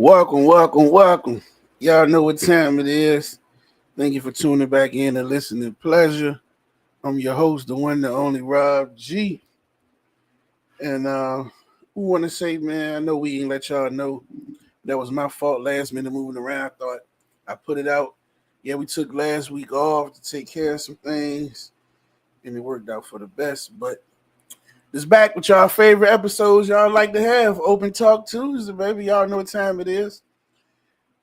Welcome. Y'all know what time it is. Thank you for tuning back in and listening. Pleasure. I'm your host, the one, the only Rob G. And we want to say, man, I know we didn't let y'all know that was my fault last minute moving around. I thought I put it out. Yeah, we took last week off to take care of some things, and it worked out for the best. But it's back with y'all favorite episodes y'all like to have. Open Talk Tuesday, baby. Y'all know what time it is.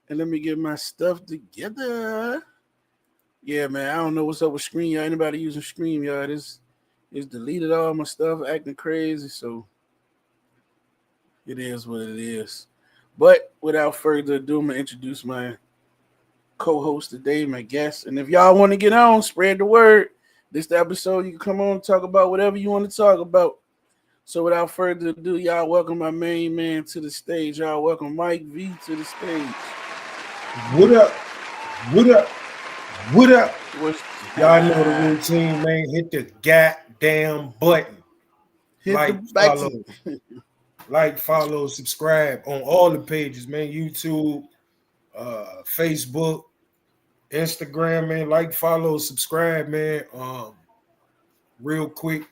And let me get my stuff together. Yeah, man, I don't know what's up with StreamYard. Anybody using StreamYard? It's deleted all my stuff, acting crazy. So it is what it is. But without further ado, I'm going to introduce my co-host today, my guest. And if y'all want to get on, spread the word. This the episode you can come on and talk about whatever you want to talk about. So without further ado, y'all welcome my main man to the stage. Y'all welcome Mike V to the stage. What up? Y'all know the routine, man. Hit the goddamn button. Follow, subscribe on all the pages, man. YouTube, Facebook, Instagram, man. Follow, subscribe, man. Real quick.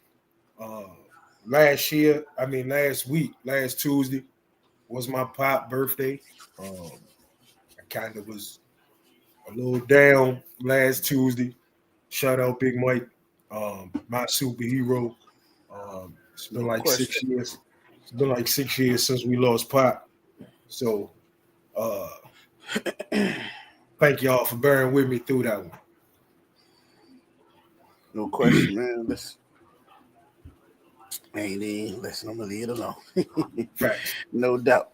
Last week, last Tuesday was my pop birthday. I kind of was a little down last Tuesday. Shout out Big Mike, my superhero. It's been like 6 years. It's been like 6 years since we lost Pop. So thank y'all for bearing with me through that one. No question, man. Listen, I'm gonna leave it alone. No doubt.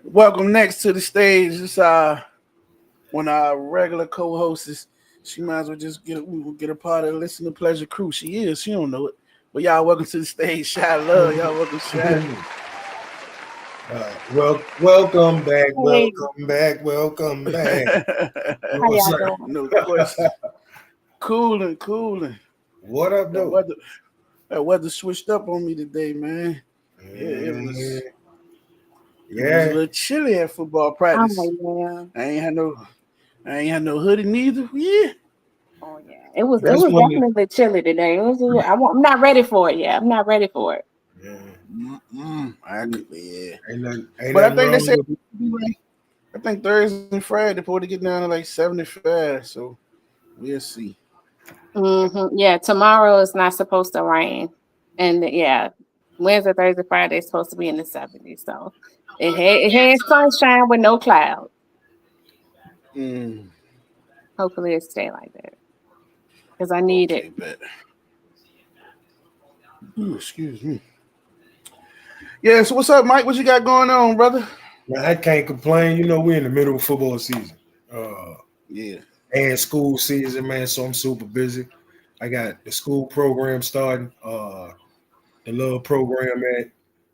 Welcome next to the stage. It's one of our regular co-hosts. She might as well just get a part of the Listen to Pleasure crew. She don't know it. But y'all welcome to the stage. Shy Love. Y'all welcome, Shy. Welcome back. Welcome back. How y'all doing? No question. Cooling. What up, though? That weather switched up on me today, man. It was a little chilly at football practice. Oh, yeah. I ain't had no hoodie neither. Yeah. Oh yeah. It was definitely chilly today. I'm not ready for it yet. I'm not ready for it. But I think they said I think Thursday and Friday they're supposed to get down to like 75. So we'll see. Mm-hmm. Yeah, tomorrow is not supposed to rain, and Wednesday, Thursday, Friday is supposed to be in the 70s. So it had sunshine with no clouds. Hopefully it stay like that because I need it. Excuse me. Yeah. So what's up, Mike? What you got going on, brother? Man, I can't complain. You know, we're in the middle of football season. And school season, man. So I'm super busy. I got the school program starting. The little program at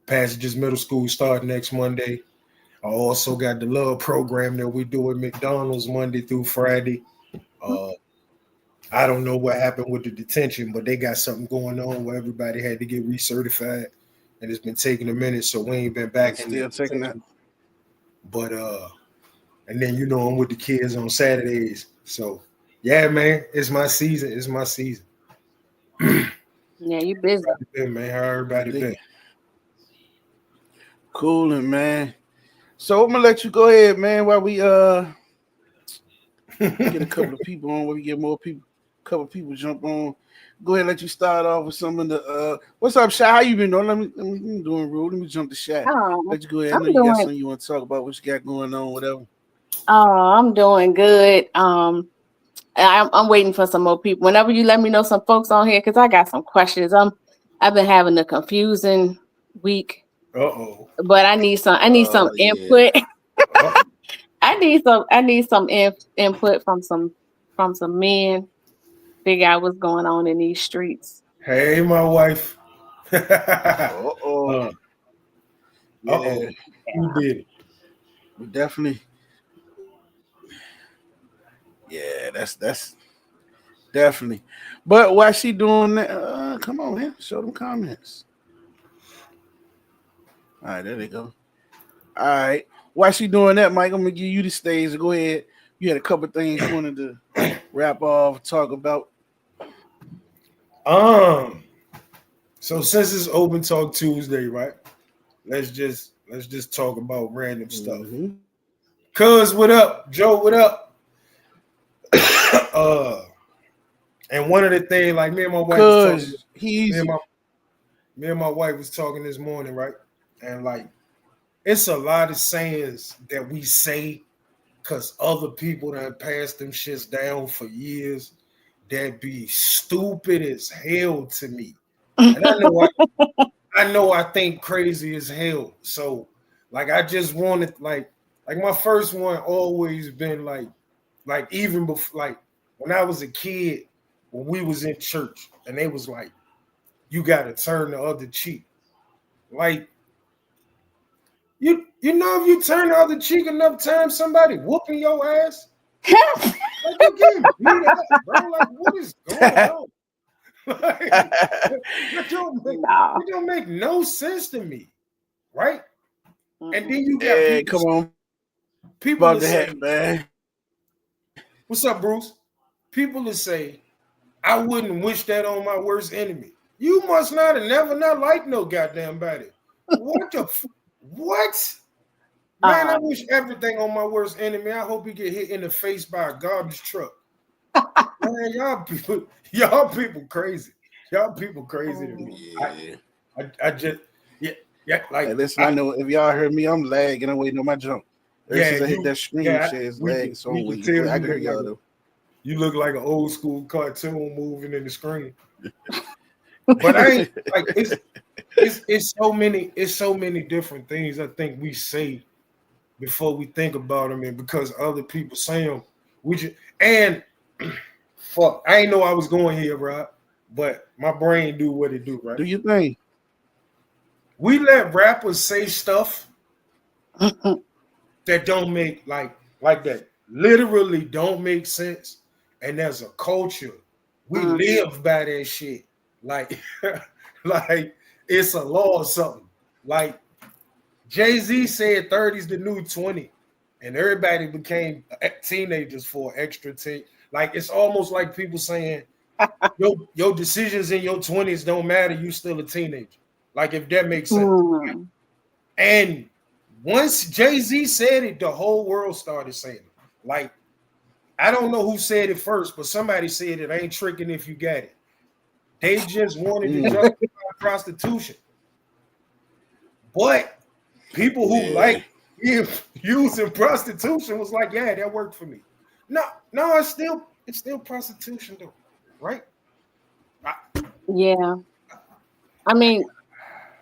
Passages Middle School starting next Monday. I also got the love program that we do at McDonald's Monday through Friday. I don't know what happened with the detention, but they got something going on where everybody had to get recertified, and it's been taking a minute, so we ain't been back in still taking that. But and then I'm with the kids on Saturdays. So yeah, man, it's my season. Yeah, you busy. Man, how everybody been? Cooling, man. So I'm gonna let you go ahead, man, while we get a couple of people on, while we get more people, a couple of people jump on. Go ahead, let you start off with some of the what's up, Shy? How you been doing? Let me doing rude. Let me jump to Shy. Let you go ahead. I know you got something you want to talk about, what you got going on, whatever. Oh, I'm doing good. I'm waiting for some more people. Whenever you let me know some folks on here, because I got some questions. I've been having a confusing week. But I need some input. I need some input from some men. Figure out what's going on in these streets. Hey, my wife. Who did it? We definitely. Yeah, that's definitely. But while she doing that, come on, man, show them comments. All right, there they go. All right. while she doing that, Mike, I'm gonna give you the stage. Go ahead. You had a couple things you wanted to wrap off, talk about. So since it's Open Talk Tuesday, right? Let's just talk about random stuff. Mm-hmm. Cuz, what up? Joe, what up? And one of the things, like me and my wife was talking, me and my wife was talking this morning, right? And like, it's a lot of sayings that we say because other people that have passed them shits down for years that be stupid as hell to me. And I know I think crazy as hell. So like I just wanted like my first one always been like even before, like when I was a kid, when we was in church and they was like, you gotta turn the other cheek. Like you know, if you turn the other cheek enough times, somebody whooping your ass. Like you getting beat up, bro. Like what is going on? Like, it don't make no sense to me, right? And then you got people, come on, people about that say, that, man. "What's up, Bruce?" People that say, "I wouldn't wish that on my worst enemy." You must not have never not liked no goddamn body. What the what? Man, I wish everything on my worst enemy. I hope he get hit in the face by a garbage truck. Man, y'all people crazy. Y'all people crazy to me. Yeah. I just like hey, listen, I know if y'all heard me, I'm lagging. I'm waiting on my jump. Since I hit that screen, says lag. So I'm waiting. I can hear y'all though. You look like an old school cartoon moving in the screen. But I ain't like it's so many different things I think we say before we think about them, and because other people say them, and fuck, I ain't know I was going here, Rob, but my brain do what it do, right? Do you think we let rappers say stuff that don't make like that literally don't make sense, and as a culture, we live by that shit, like like it's a law or something. Like Jay-Z said 30's the new 20, and everybody became teenagers for extra 10. Like it's almost like people saying your decisions in your 20s don't matter, you still a teenager. Like if that makes sense. And once Jay-Z said it, the whole world started saying it. Like I don't know who said it first, but somebody said it ain't tricking if you got it. They just wanted to justify prostitution. But people who like using prostitution was like, yeah, that worked for me. No, it's still prostitution though, right? Yeah. I mean,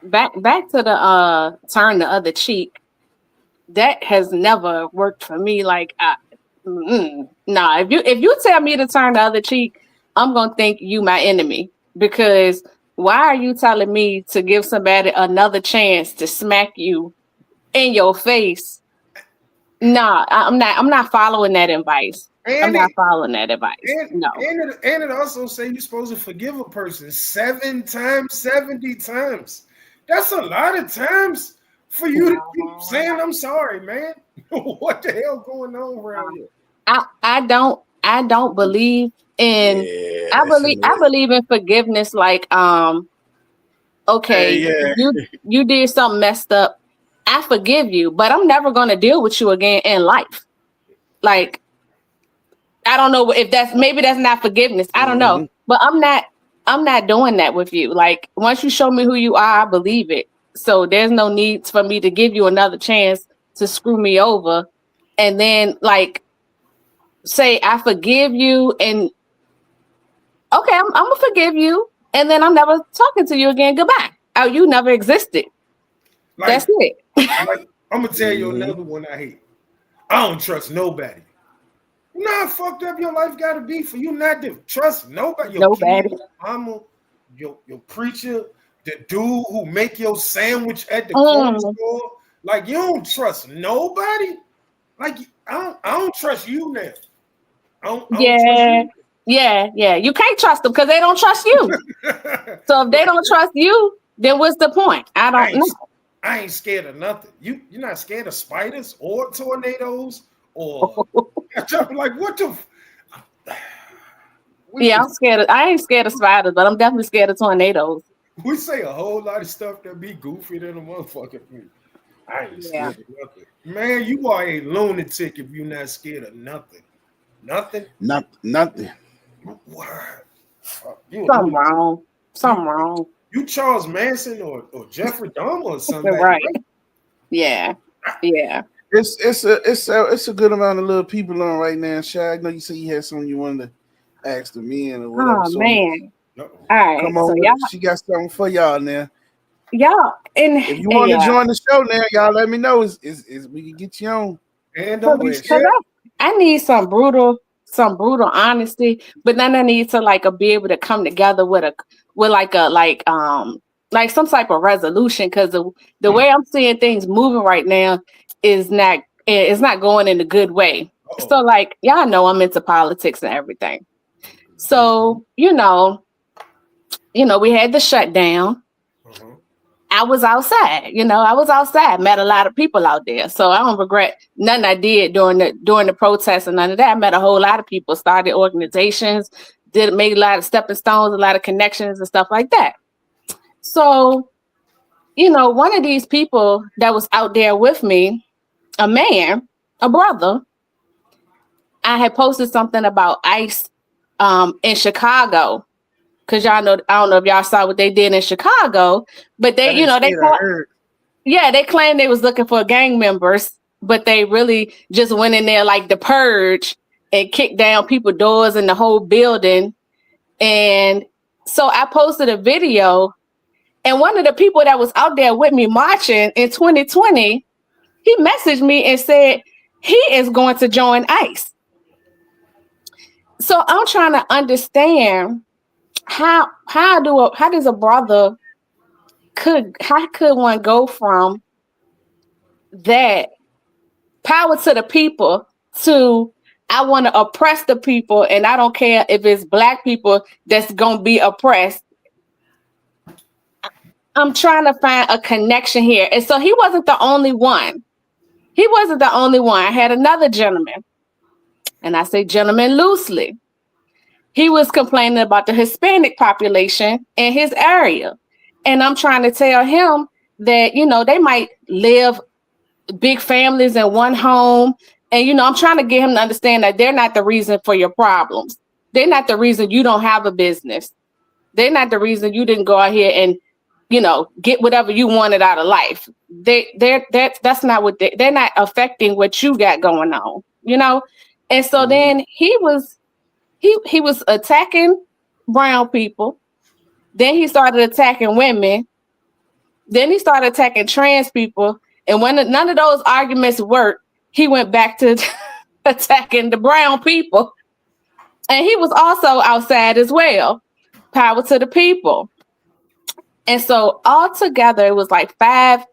back to the turn the other cheek. That has never worked for me. Like, nah. If you tell me to turn the other cheek, I'm gonna think you my enemy, because why are you telling me to give somebody another chance to smack you in your face? Nah, I'm not following that advice. I'm not following that advice. No. And it also say you're supposed to forgive a person 7 times, 70 times. That's a lot of times for you to keep saying I'm sorry, man. What the hell going on around here? I don't believe in I believe in forgiveness. Like okay, you did something messed up, I forgive you, but I'm never going to deal with you again in life. Like, I don't know if maybe that's not forgiveness. I don't know, but I'm not doing that with you. Like, once you show me who you are, I believe it. So there's no need for me to give you another chance to screw me over, and then like say I forgive you, and okay, I'm gonna forgive you, and then I'm never talking to you again. Goodbye. Oh, you never existed. Like, that's it. Like, I'm gonna tell you another one I hate. I don't trust nobody. You know how fucked up your life gotta be for you not to trust nobody. Nobody. Your mama, your preacher, the dude who make your sandwich at the corner store. Like, you don't trust nobody. Like, I don't trust you now. I don't trust you. Yeah. You can't trust them because they don't trust you. So if they don't trust you, then what's the point? I don't know. I ain't scared of nothing. You're not scared of spiders or tornadoes or like what the. Yeah, I'm scared. I ain't scared of spiders, but I'm definitely scared of tornadoes. We say a whole lot of stuff that be goofy than a motherfucker. I ain't Yeah. scared of nothing. Man, you are a lunatic if you're not scared of nothing. Nothing? Nothing. Word. Something wrong. Something wrong. You Charles Manson or Jeffrey Dahmer or something. Right. Yeah. Yeah. It's a good amount of little people on right now. Shy, I know you said you had something you wanted to ask the men or whatever. Oh so man. All right. come on, so y'all, she got something for y'all now. and If you want to join the show now, y'all let me know. Is we can get you on. And don't be scared. I need some brutal honesty, but then I need to be able to come together with some type of resolution, because the way I'm seeing things moving right now is not going in a good way. Uh-oh. So y'all know I'm into politics and everything. So we had the shutdown. Uh-huh. I was outside, met a lot of people out there. So I don't regret nothing I did during the protests and none of that. I met a whole lot of people, started organizations, made a lot of stepping stones, a lot of connections and stuff like that. So, one of these people that was out there with me, a man, a brother, I had posted something about ICE in Chicago. Because y'all know, I don't know if y'all saw what they did in Chicago, but they claimed they was looking for gang members, but they really just went in there like the purge and kicked down people's doors in the whole building. And so I posted a video, and one of the people that was out there with me marching in 2020, he messaged me and said he is going to join ICE. So I'm trying to understand how does a brother how could one go from that power to the people to I want to oppress the people, and I don't care if it's Black people that's gonna be oppressed. I'm trying to find a connection here. And so he wasn't the only one. I had another gentleman, and I say gentleman loosely. He was complaining about the Hispanic population in his area. And I'm trying to tell him that, they might live big families in one home. And, I'm trying to get him to understand that they're not the reason for your problems. They're not the reason you don't have a business. They're not the reason you didn't go out here and, get whatever you wanted out of life. That's not what they're not affecting what you got going on, And so then he was attacking brown people. Then he started attacking women. Then he started attacking trans people. And when none of those arguments worked, he went back to attacking the brown people. And he was also outside as well. Power to the people. And so altogether, it was like five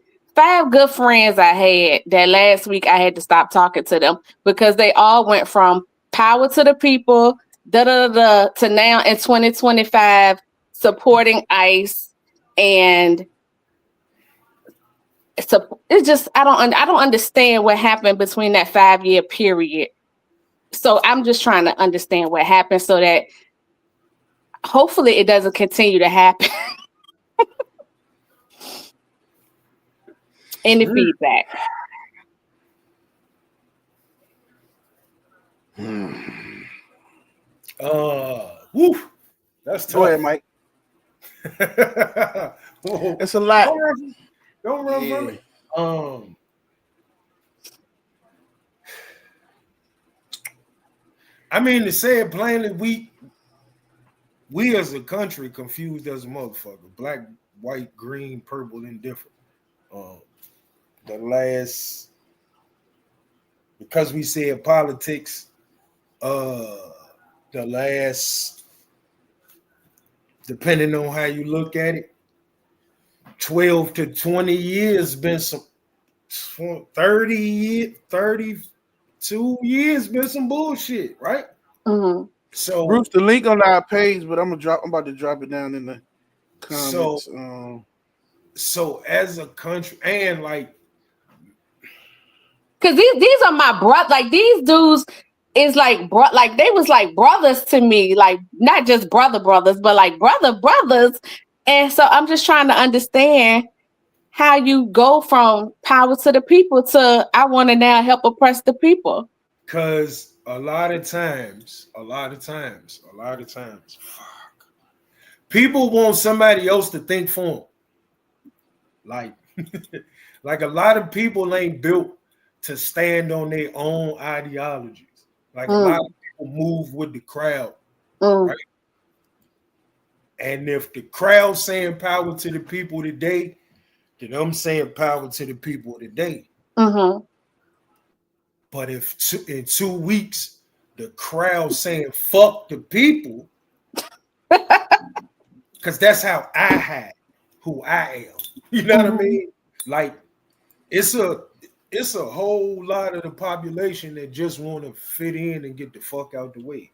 good friends I had that last week I had to stop talking to them because they all went from power to the people, to now in 2025 supporting ICE. And it's just I don't understand what happened between that 5-year period. So I'm just trying to understand what happened so that hopefully it doesn't continue to happen. Any feedback? Woo. That's tough. Go ahead, Mike. It's a lot. Don't run from it. I mean, to say it plainly, we as a country confused as a motherfucker. Black, white, green, purple, indifferent. Because we said politics, the last, depending on how you look at it, 12 to 20 years been some 32 years been some bullshit, right? Mm-hmm. So Bruce, the link on our page, but I'm about to drop it down in the comments. So as a country, and like, because these are my brothers. Like these dudes is like like they was like brothers to me, like not just brothers, but like brothers. And so I'm just trying to understand how you go from power to the people to I want to now help oppress the people. because a lot of times, fuck, people want somebody else to think for them. Like, like a lot of people ain't built to stand on their own ideologies. Like a lot of people move with the crowd, right? And if the crowd saying power to the people today, then I'm saying power to the people today. But if in 2 weeks the crowd saying fuck the people, because that's how I had who I am. You know what I mean? Like it's a whole lot of the population that just want to fit in and get the fuck out the way.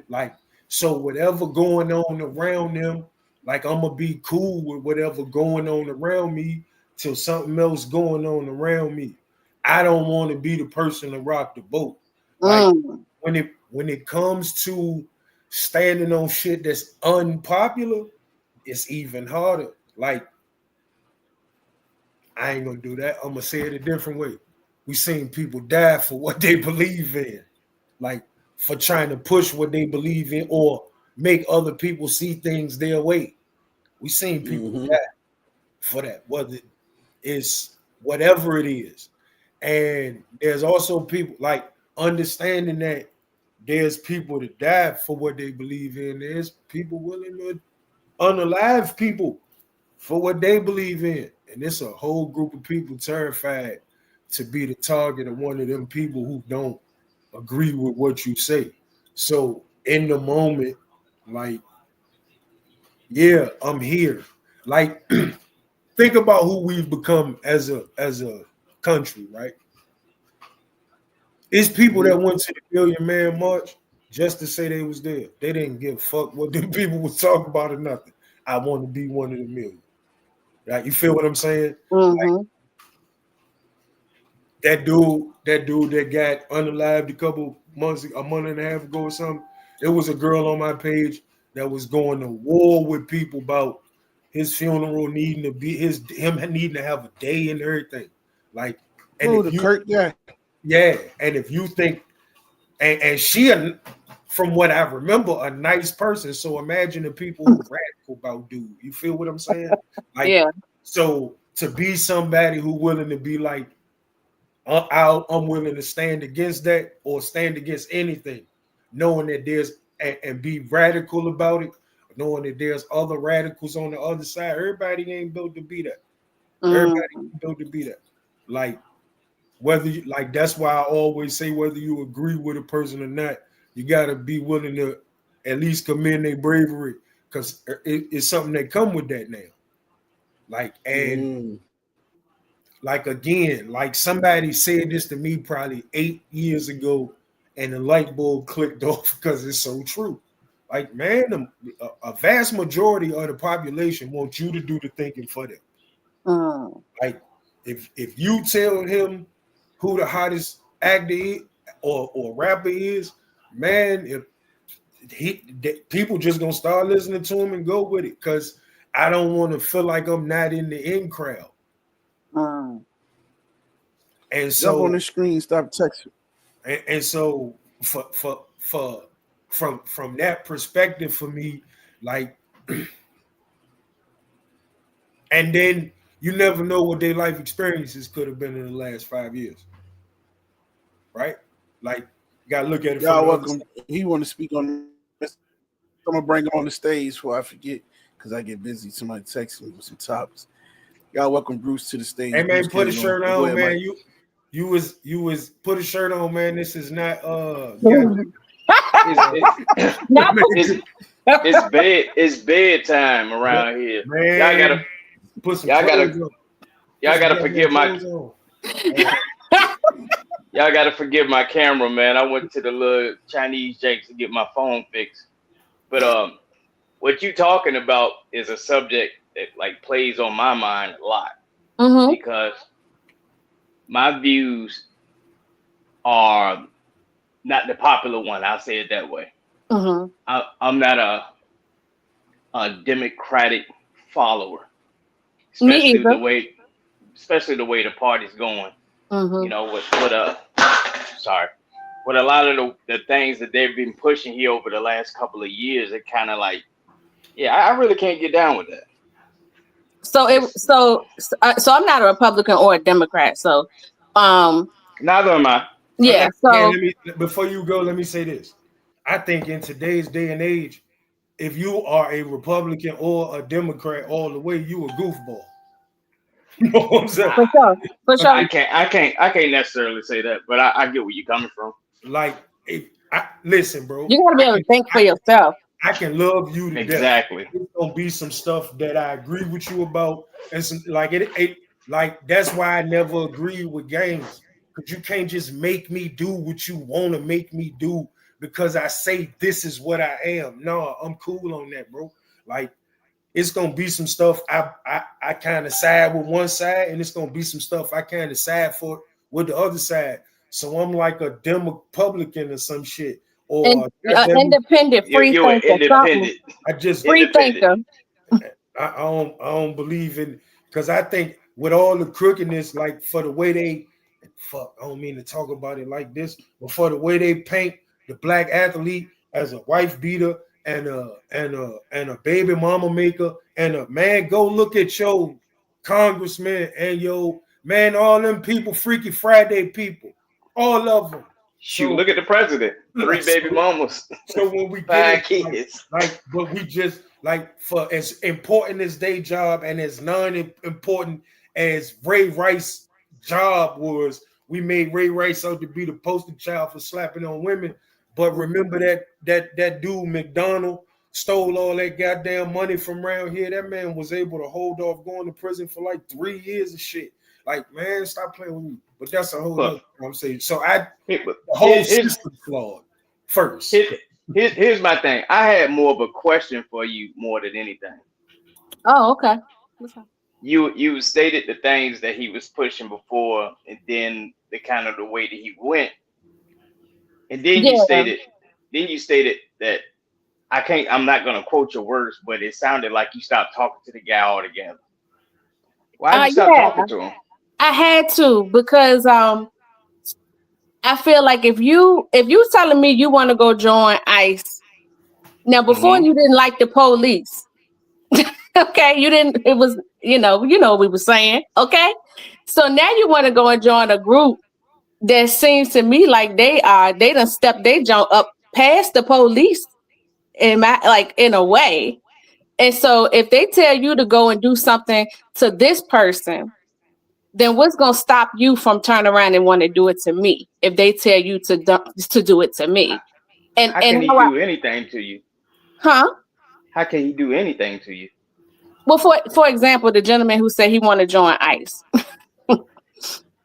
Like so whatever going on around them, like I'm gonna be cool with whatever going on around me till something else going on around me. I don't want to be the person to rock the boat. Like when it comes to standing on shit that's unpopular, it's even harder. Like I ain't gonna do that. I'm gonna say it a different way. We seen people die for what they believe in, like for trying to push what they believe in or make other people see things their way. We seen people die for that, whether it's whatever it is. And there's also people like understanding that there's people that die for what they believe in. There's people willing to unalive people for what they believe in. And it's a whole group of people terrified to be the target of one of them people who don't agree with what you say. So in the moment, like, yeah, I'm here. Like, think about who we've become as a country, right? It's people that went to the Million Man March just to say they was there. They didn't give a fuck what them people was talking about or nothing. I want to be one of the million. Right? You feel what I'm saying? Like, that dude that got unalived a month and a half ago or something. It was a girl on my page that was going to war with people about his funeral needing to be him needing to have a day and everything. Like, and the Kirk guy. Yeah, and if you think, and she, from what I remember, a nice person. So imagine the people who radical about dude. You feel what I'm saying? Like, yeah. So to be somebody who willing to be like, I'm willing to stand against that or stand against anything, knowing that there's and be radical about it, knowing that there's other radicals on the other side. Everybody ain't built to be that. Everybody ain't built to be that. Like, whether you like, that's why I always say whether you agree with a person or not, you gotta be willing to at least commend their bravery, because it's something that come with that now. Like, and like, again, like somebody said this to me probably 8 years ago, and the light bulb clicked off because it's so true. Like, man, a vast majority of the population wants you to do the thinking for them. Like, if you tell him who the hottest actor is, or rapper is, man, if people just gonna start listening to him and go with it, because I don't want to feel like I'm not in the in crowd. And so jump on the screen, stop texting. And so from that perspective, for me, like, and then you never know what their life experiences could have been in the last 5 years, right? Like, you gotta look at it. Y'all welcome. He want to speak on this. I'm gonna bring him on the stage before I forget, because I get busy. Somebody text me with some topics. Y'all welcome Bruce to the stage. Hey man, Bruce put a shirt on, ahead, man. Mike. You was put a shirt on, man. This is not it's bedtime around here. Man, y'all gotta forgive my y'all gotta forgive my camera, man. I went to the little Chinese janks to get my phone fixed. But what you talking about is a subject that like plays on my mind a lot Mm-hmm. because my views are not the popular one. I'll say it that way. Mm-hmm. I'm not a Democratic follower, Me especially either. the way the party's going. You Mm-hmm. know, sorry, with a lot of the things that they've been pushing here over the last couple of years, it kind of like, yeah, I really can't get down with that. So It's so I'm not a Republican or a Democrat. So, um, neither am I. yeah. Let So me before you go, let me say this. I think in today's day and age, if you are a Republican or a Democrat all the way, you a goofball. You know what I'm saying? for sure, for sure. I can't necessarily say that, but I get where you're coming from. Like, listen, bro. You got to be able to think for yourself. I can love you to death. Exactly. There's gonna be some stuff that I agree with you about, and some like like that's why I never agree with games. Because you can't just make me do what you want to make me do because I say this is what I am. No, I'm cool on that, bro. Like it's gonna be some stuff I kind of side with one side, and it's gonna be some stuff I kind of side for with the other side. So I'm like a Republican or some shit. And Or independent, free You're an thinker, something. independent. I just Free Independent. thinker. I don't believe in because I think with all the crookedness, like for the way they I don't mean to talk about it like this, but for the way they paint the black athlete as a wife beater and a baby mama maker and a man, go look at your congressman and your man, all them people, Freaky Friday people, all of them. Shoot, So look at the president. 3 baby mamas, so when we get 5 it, kids. but we just like for as important as their job and as non-important as Ray Rice's job was, we made Ray Rice out to be the poster child for slapping on women. But remember that dude McDonald stole all that goddamn money from around here. That man was able to hold off going to prison for like 3 years of shit. Like, man, stop playing with me. But that's a whole other conversation. So the whole system flawed first. Here's my thing. I had more of a question for you more than anything. Oh, okay. You stated the things that he was pushing before, and then the kind of the way that he went, and then Yeah. you stated that I'm not gonna quote your words, but it sounded like you stopped talking to the guy altogether. Why did you stop talking to him? I had to because I feel like if you telling me you want to go join ICE, now before you didn't like the police. Okay, you didn't, it was, you know what we were saying. Okay. So now you want to go and join a group that seems to me like they done stepped they jump up past the police in a way. And so if they tell you to go and do something to this person, then what's gonna stop you from turning around and want to do it to me if they tell you to do it to me? And how can he do anything to you? Huh? How can he do anything to you? Well, for example, the gentleman who said he want to join ICE.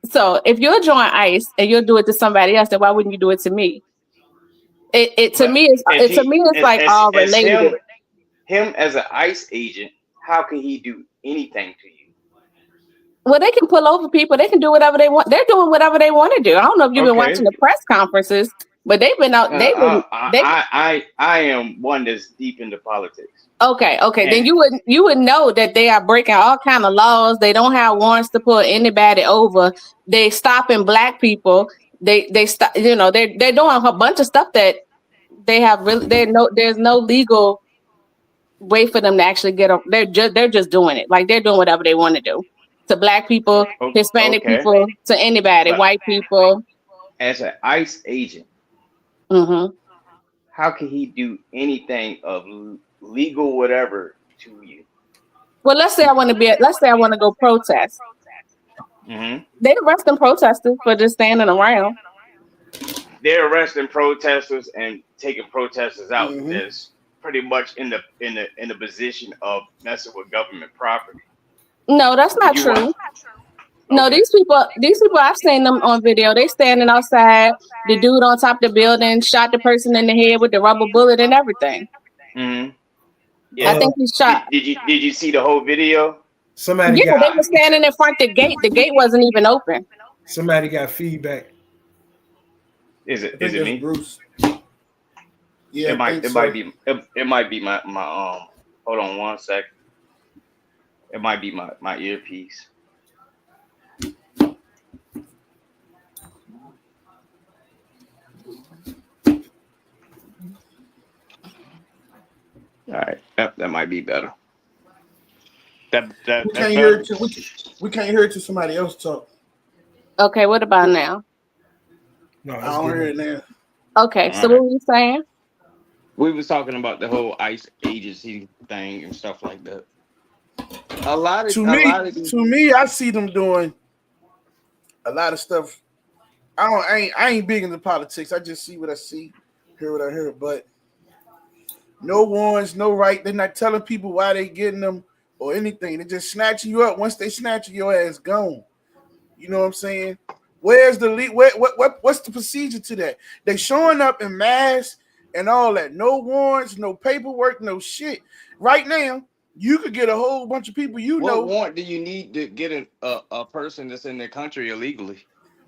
So if you'll join ICE and you'll do it to somebody else, then why wouldn't you do it to me? To me it's like all related. Him as an ICE agent, how can he do anything to you? Well, they can pull over people. They can do whatever they want. They're doing whatever they want to do. I don't know if you've been watching the press conferences, but they've been out. I am one that's deep into politics. Okay. Then you would know that they are breaking all kind of laws. They don't have warrants to pull anybody over. They stopping black people. They stop. They're doing a bunch of stuff that they have really. There's no legal way for them to actually get up. They're just doing it. Like they're doing whatever they want to do to black people, Hispanic people, to anybody, white people. As an ICE agent, how can he do anything of legal whatever to you? Well, let's say I want to go protest. They arresting protesters for just standing around. They're arresting protesters and taking protesters out. That's pretty much in the position of messing with government property. No, that's not true. No, these people, I've seen them on video. They standing outside. The dude on top of the building shot the person in the head with the rubber bullet and everything. Yeah. I think he shot. Did you see the whole video? Somebody Yeah, they got were standing in front of the gate. The gate wasn't even open. somebody got feedback. Is I it think that's me? Bruce. Yeah, It I think might so. be my hold on one second. It might be my earpiece. All right, that might be better. We That's can't hear better. it. We can't hear it till somebody else talk. Okay, what about now? No, I that's don't hear good. it now. Okay, All so right. what were you saying? We was talking about the whole ICE agency thing and stuff like that. A lot of these. To me, I see them doing a lot of stuff. I ain't big into politics. I just see what I see, hear what I hear. But no warrants, no right. They're not telling people why they getting them or anything. They're just snatching you up. Once they snatch you, your ass gone. You know what I'm saying? Where's the lead? What's the procedure to that? They showing up in mass and all that. No warrants, no paperwork, no shit. Right now, you could get a whole bunch of people What warrant do you need to get a person that's in the country illegally?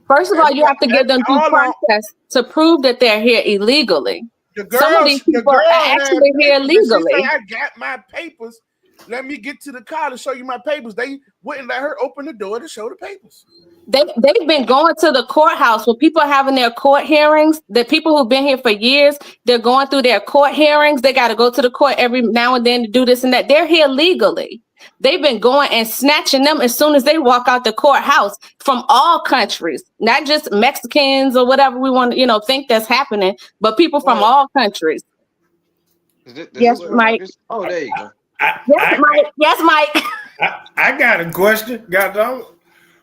First of all, you have to give them due all on process to prove that they're here illegally. the Some of these the people girl are had actually here papers and she legally. said, I got my papers. Let me get to the car to show you my papers. They wouldn't let her open the door to show the papers. They've been going to the courthouse when people are having their court hearings. The people who've been here for years, they're going through their court hearings. They got to go to the court every now and then to do this and that. They're here legally. They've been going and snatching them as soon as they walk out the courthouse from all countries, not just Mexicans or whatever we want to, think that's happening, but people from all countries. Yes, Mike. Oh, there you go. Yes, Mike. Yes, Mike. I got a question.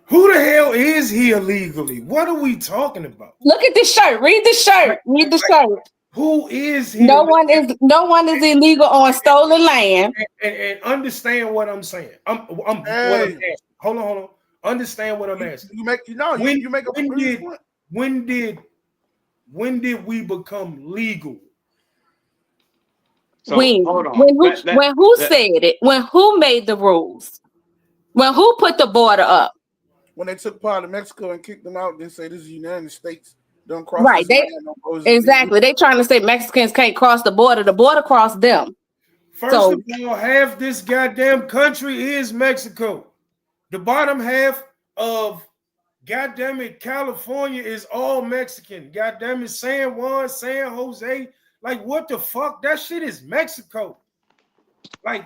Who the hell is here legally? What are we talking about? Look at this shirt. Read the shirt. Read the shirt. Who is here? No one is illegal on stolen land. And understand what I'm saying. What I'm asking. Hold on. Understand what I'm asking. When did we become legal? So, when who said it? When who made the rules? When who put the border up? When they took part of Mexico and kicked them out, they say this is the United States. Don't cross right. Exactly. They trying to say Mexicans can't cross the border. The border crossed them. First of all, half this goddamn country is Mexico. The bottom half of goddamn it, California is all Mexican. Goddamn it, San Juan, San Jose. Like, what the fuck? That shit is Mexico. Like,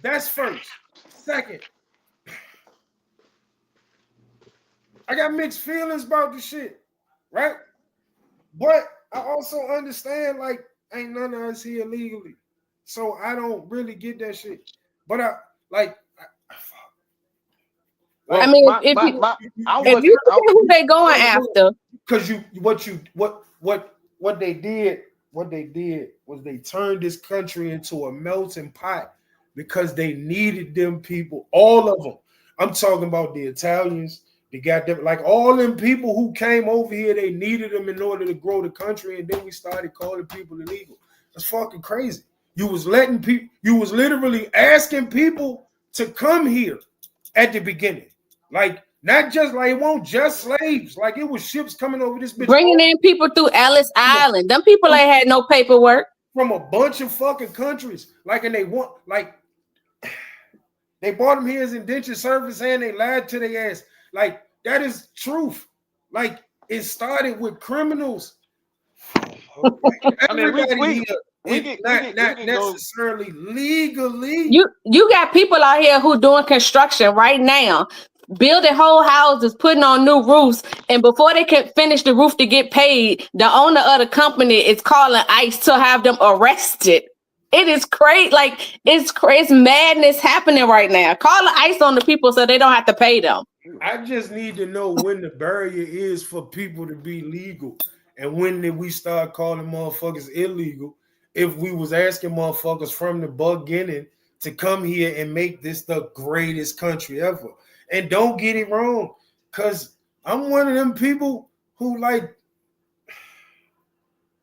that's first. Second, I got mixed feelings about the shit, right? But I also understand, like, ain't none of us here legally. So I don't really get that shit. But I mean, if you look at who they going after. Because what they did was they turned this country into a melting pot because they needed them people, all of them. I'm talking about the Italians, they got them, like all them people who came over here, they needed them in order to grow the country, and then we started calling people illegal. That's fucking crazy. You was literally asking people to come here at the beginning. Like, not just like it won't just slaves, like it was ships coming over this bitch. Bringing in people through Ellis Island. Them people ain't had no paperwork. From a bunch of fucking countries. Like, and they brought them here as indentured service and they lied to their ass. Like, that is truth. Like, it started with criminals. Everybody here not necessarily legally. You got people out here who doing construction right now, building whole houses, putting on new roofs, and before they can finish the roof to get paid, the owner of the company is calling ICE to have them arrested. It is crazy. Like, it's madness happening right now. Call the ICE on the people so they don't have to pay them. I just need to know when the barrier is for people to be legal, and when did we start calling motherfuckers illegal? If we was asking motherfuckers from the beginning to come here and make this the greatest country ever. And don't get it wrong, because I'm one of them people who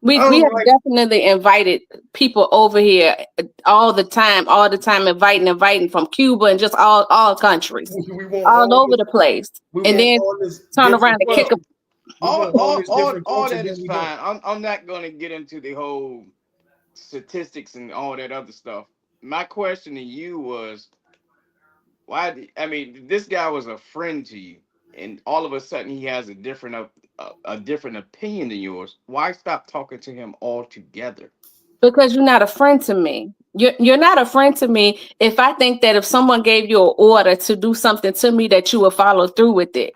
We have definitely invited people over here all the time, inviting from Cuba and just all countries, all over the place, and then turn around and kick them. All that is fine. I'm not going to get into the whole statistics and all that other stuff. My question to you was, this guy was a friend to you, and all of a sudden he has a different opinion than yours. Why stop talking to him altogether? Because you're not a friend to me. You're not a friend to me if I think that if someone gave you an order to do something to me that you will follow through with it.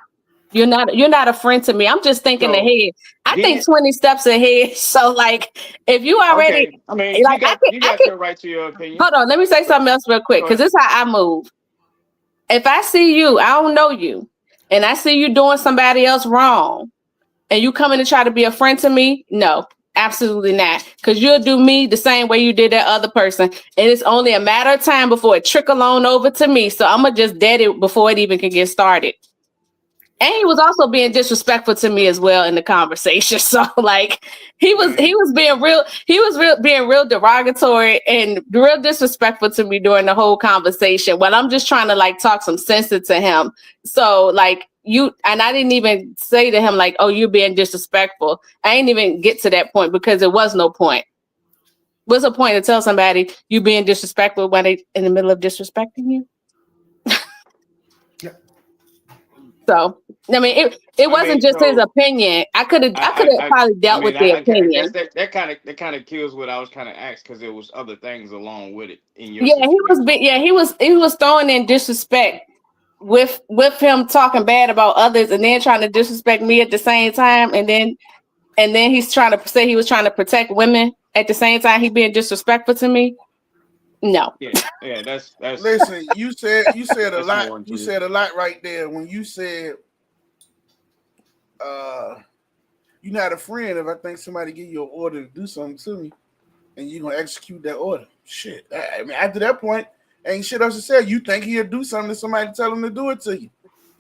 You're not a friend to me. I'm just thinking ahead. I think 20 steps ahead. So like if you already okay. I mean, like, you got your right to your opinion. Hold on, let me say something else real quick, because this is how I move. If I see you, I don't know you, and I see you doing somebody else wrong, and you coming to try to be a friend to me, no, absolutely not. Because you'll do me the same way you did that other person. And it's only a matter of time before it trickle on over to me. So I'm going to just dead it before it even can get started. And he was also being disrespectful to me as well in the conversation. So like he was being real derogatory and real disrespectful to me during the whole conversation when I'm just trying to like talk some sense into him. So like I didn't even say to him like, oh, you're being disrespectful. I didn't even get to that point because there was no point. What's the point to tell somebody you being disrespectful when they in the middle of disrespecting you? So I mean, it wasn't just his opinion. I could have probably dealt with the opinion. That kind of kills what I was kind of asked, because there was other things along with it in your. He was throwing in disrespect with him talking bad about others and then trying to disrespect me at the same time, and then he's trying to say he was trying to protect women at the same time. He being disrespectful to me. No. Yeah, that's. Listen, you said a lot. You said a lot right there when you said, you're not a friend if I think somebody give you an order to do something to me, and you're gonna execute that order. Shit. I mean, after that point, ain't shit else to say. You think he'll do something to somebody, tell him to do it to you?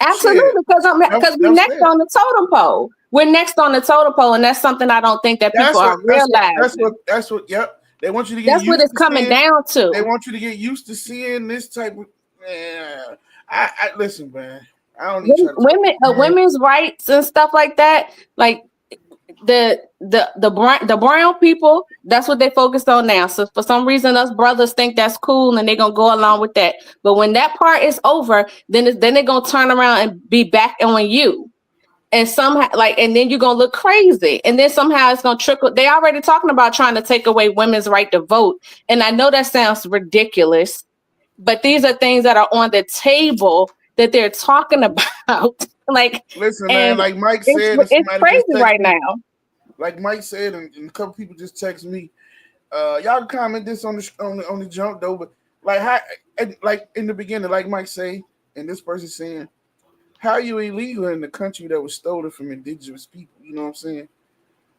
Absolutely, because we're next on the totem pole. We're next on the totem pole, and that's something I don't think that people are realizing. That's what. Yep. They want you to get. That's what it's coming down to. They want you to get used to seeing this type of. I listen, man. I don't need women's rights and stuff like that. Like the brown people. That's what they focused on now. So for some reason, us brothers think that's cool, and they're gonna go along with that. But when that part is over, then they're gonna turn around and be back on you. And somehow, and then you're gonna look crazy, and then somehow it's gonna trickle. They already talking about trying to take away women's right to vote, and I know that sounds ridiculous, but these are things that are on the table that they're talking about. Listen, man, like Mike said, it's crazy right now. Like Mike said, and a couple people just text me. Y'all can comment this on the jump though, but like in the beginning, like Mike say, and this person saying, how are you illegal in the country that was stolen from indigenous people? You know what I'm saying?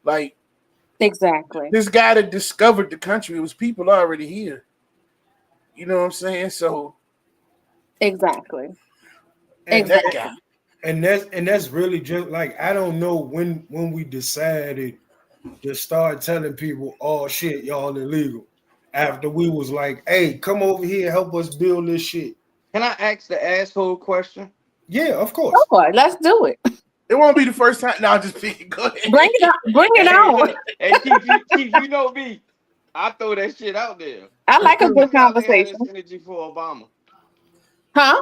Like, exactly. This guy that discovered the country, it was people already here. You know what I'm saying? So, exactly. And that guy. And that's really just like, I don't know when we decided to start telling people, oh shit, y'all illegal. After we was like, hey, come over here, help us build this shit. Can I ask the asshole question? Yeah, of course. Sure, let's do it. It won't be the first time. No, just go ahead. Bring it on. Hey, Keith, you know me. I throw that shit out there. I like a good conversation. This energy for Obama. Huh?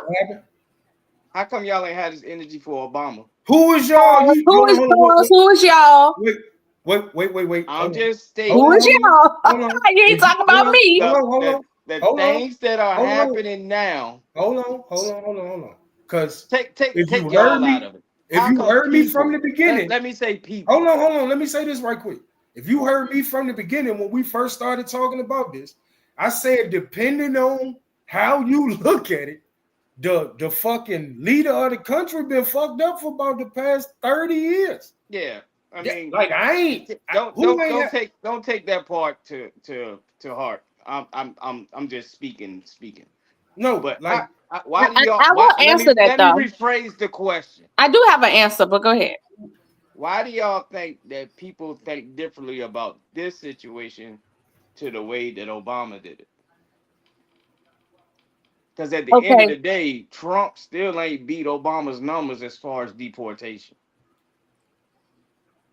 How come y'all ain't had this energy for Obama? Who is y'all? Who is y'all? Wait. I'm just stating. Who is y'all? You ain't talking about me. Hold on. The things that are happening now. Hold on. Because take y'all out of it. If you heard me from the beginning, let me say people. Hold on. Let me say this right quick. If you heard me from the beginning when we first started talking about this, I said depending on how you look at it, the fucking leader of the country been fucked up for about the past 30 years. Yeah. I mean, like I ain't don't take that part to heart. I'm just speaking. No, but like I will answer that though. Let me rephrase the question. I do have an answer, but go ahead. Why do y'all think that people think differently about this situation to the way that Obama did it? Because at the end of Okay. the day, Trump still ain't beat Obama's numbers as far as deportation.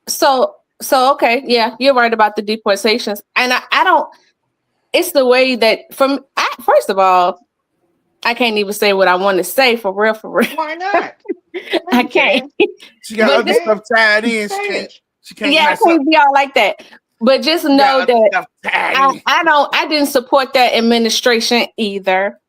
So okay, yeah, you're right about the deportations. And I don't, it's the way that first of all, I can't even say what I want to say for real, for real. Why not? I can't. She got But other stuff tied in. She can't yeah, I mess up. can't be all like that. But just She got know other that stuff tied in. I didn't support that administration either.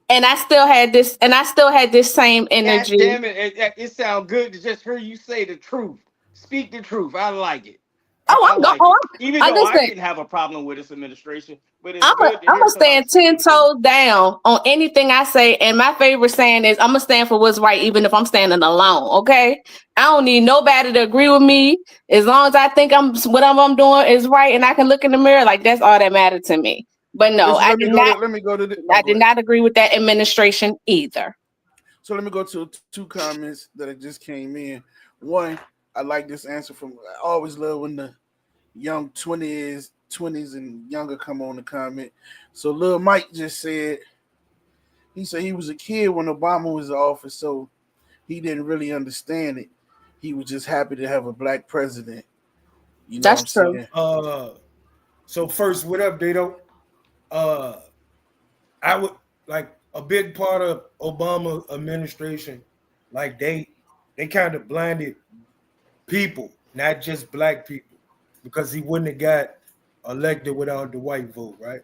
And I still had this same God energy. damn it. It sounds good to just hear you say the truth. Speak the truth. I like it. Oh, I'm going. Oh, Even I though I listen. didn't have a problem with this administration, but it's I'm good to gonna hear stand somebody 10 toes down on anything I say. And my favorite saying is I'm gonna stand for what's right, even if I'm standing alone. Okay. I don't need nobody to agree with me. As long as I think whatever I'm doing is right and I can look in the mirror, like that's all that mattered to me. But no, Listen, I let me go to I did not agree with that administration either. So let me go to 2 comments that just came in. One, I like this answer from. I always love when the young 20s and younger come on the comment. So Lil Mike just said, he said he was a kid when Obama was in office, so he didn't really understand it. He was just happy to have a black president. You know That's what I'm true. saying? So first, what up, Dato? I would like a big part of Obama administration, like they kind of blinded people, not just black people, because he wouldn't have got elected without the white vote, right?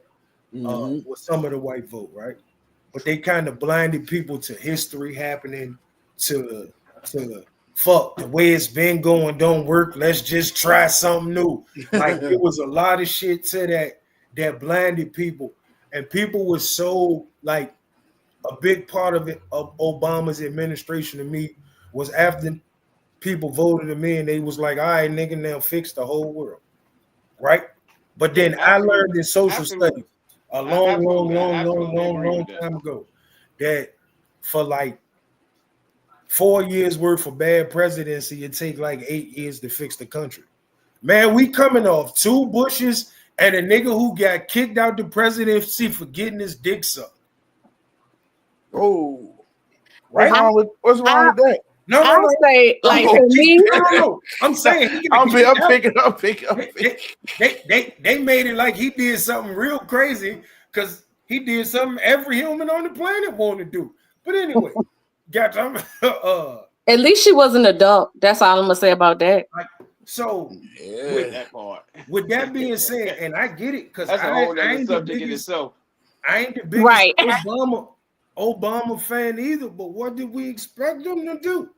With some of the white vote, right? But they kind of blinded people to history happening, to fuck the way it's been going don't work. Let's just try something new. Like it was a lot of shit to that blinded people, and people were so like a big part of it of Obama's administration to me was after people voted him in, they was like, all right, nigga, now fix the whole world, right? But then I learned in social studies a long time ago that for like 4 years worth of bad presidency, it take like 8 years to fix the country. Man, we coming off 2 Bushes and a nigga who got kicked out the presidency for getting his dick sucked. Oh, right? What's wrong with that? No. Say, like, for me, no. I'm saying I'm picking up. They made it like he did something real crazy because he did something every human on the planet wanted to do. But anyway, at least she was an adult. That's all I'm gonna say about that. So that part. With that being said, and I get it because that's a whole other subject in itself. I ain't the biggest Obama fan either, but what did we expect them to do?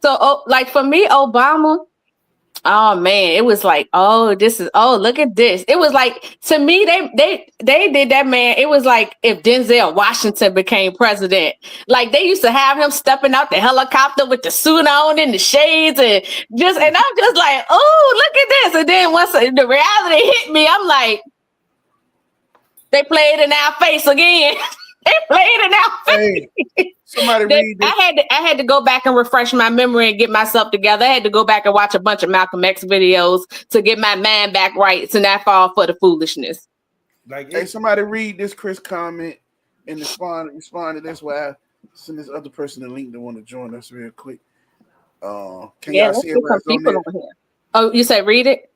So, like for me, Obama, oh man, it was like, look at this. It was like, to me, they did that, man. It was like if Denzel Washington became president. Like they used to have him stepping out the helicopter with the suit on and the shades and I'm just like, oh, look at this. And then once the reality hit me, I'm like, they played in our face again. They played in our face. Hey, somebody read this. I had to go back and refresh my memory and get myself together. I had to go back and watch a bunch of Malcolm X videos to get my mind back right, to not fall for the foolishness. Like, hey, somebody read this Chris comment and respond to this while I send this other person a link that want to join us real quick. Can y'all see it? Oh, you say read it?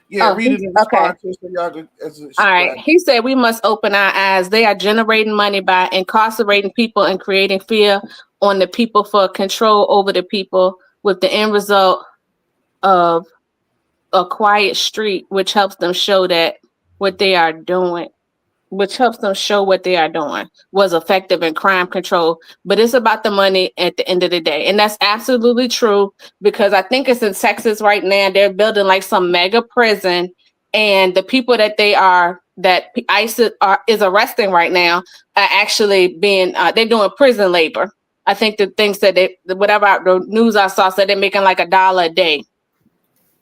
Yeah, read it and respond to it so y'all can, all right. He said we must open our eyes. They are generating money by incarcerating people and creating fear on the people for control over the people, with the end result of a quiet street, which helps them show what they are doing was effective in crime control. But it's about the money at the end of the day. And that's absolutely true, because I think it's in Texas right now. They're building like some mega prison, and the people that ICE is arresting right now are actually they're doing prison labor. I think the things that the news I saw said they're making like $1 a day.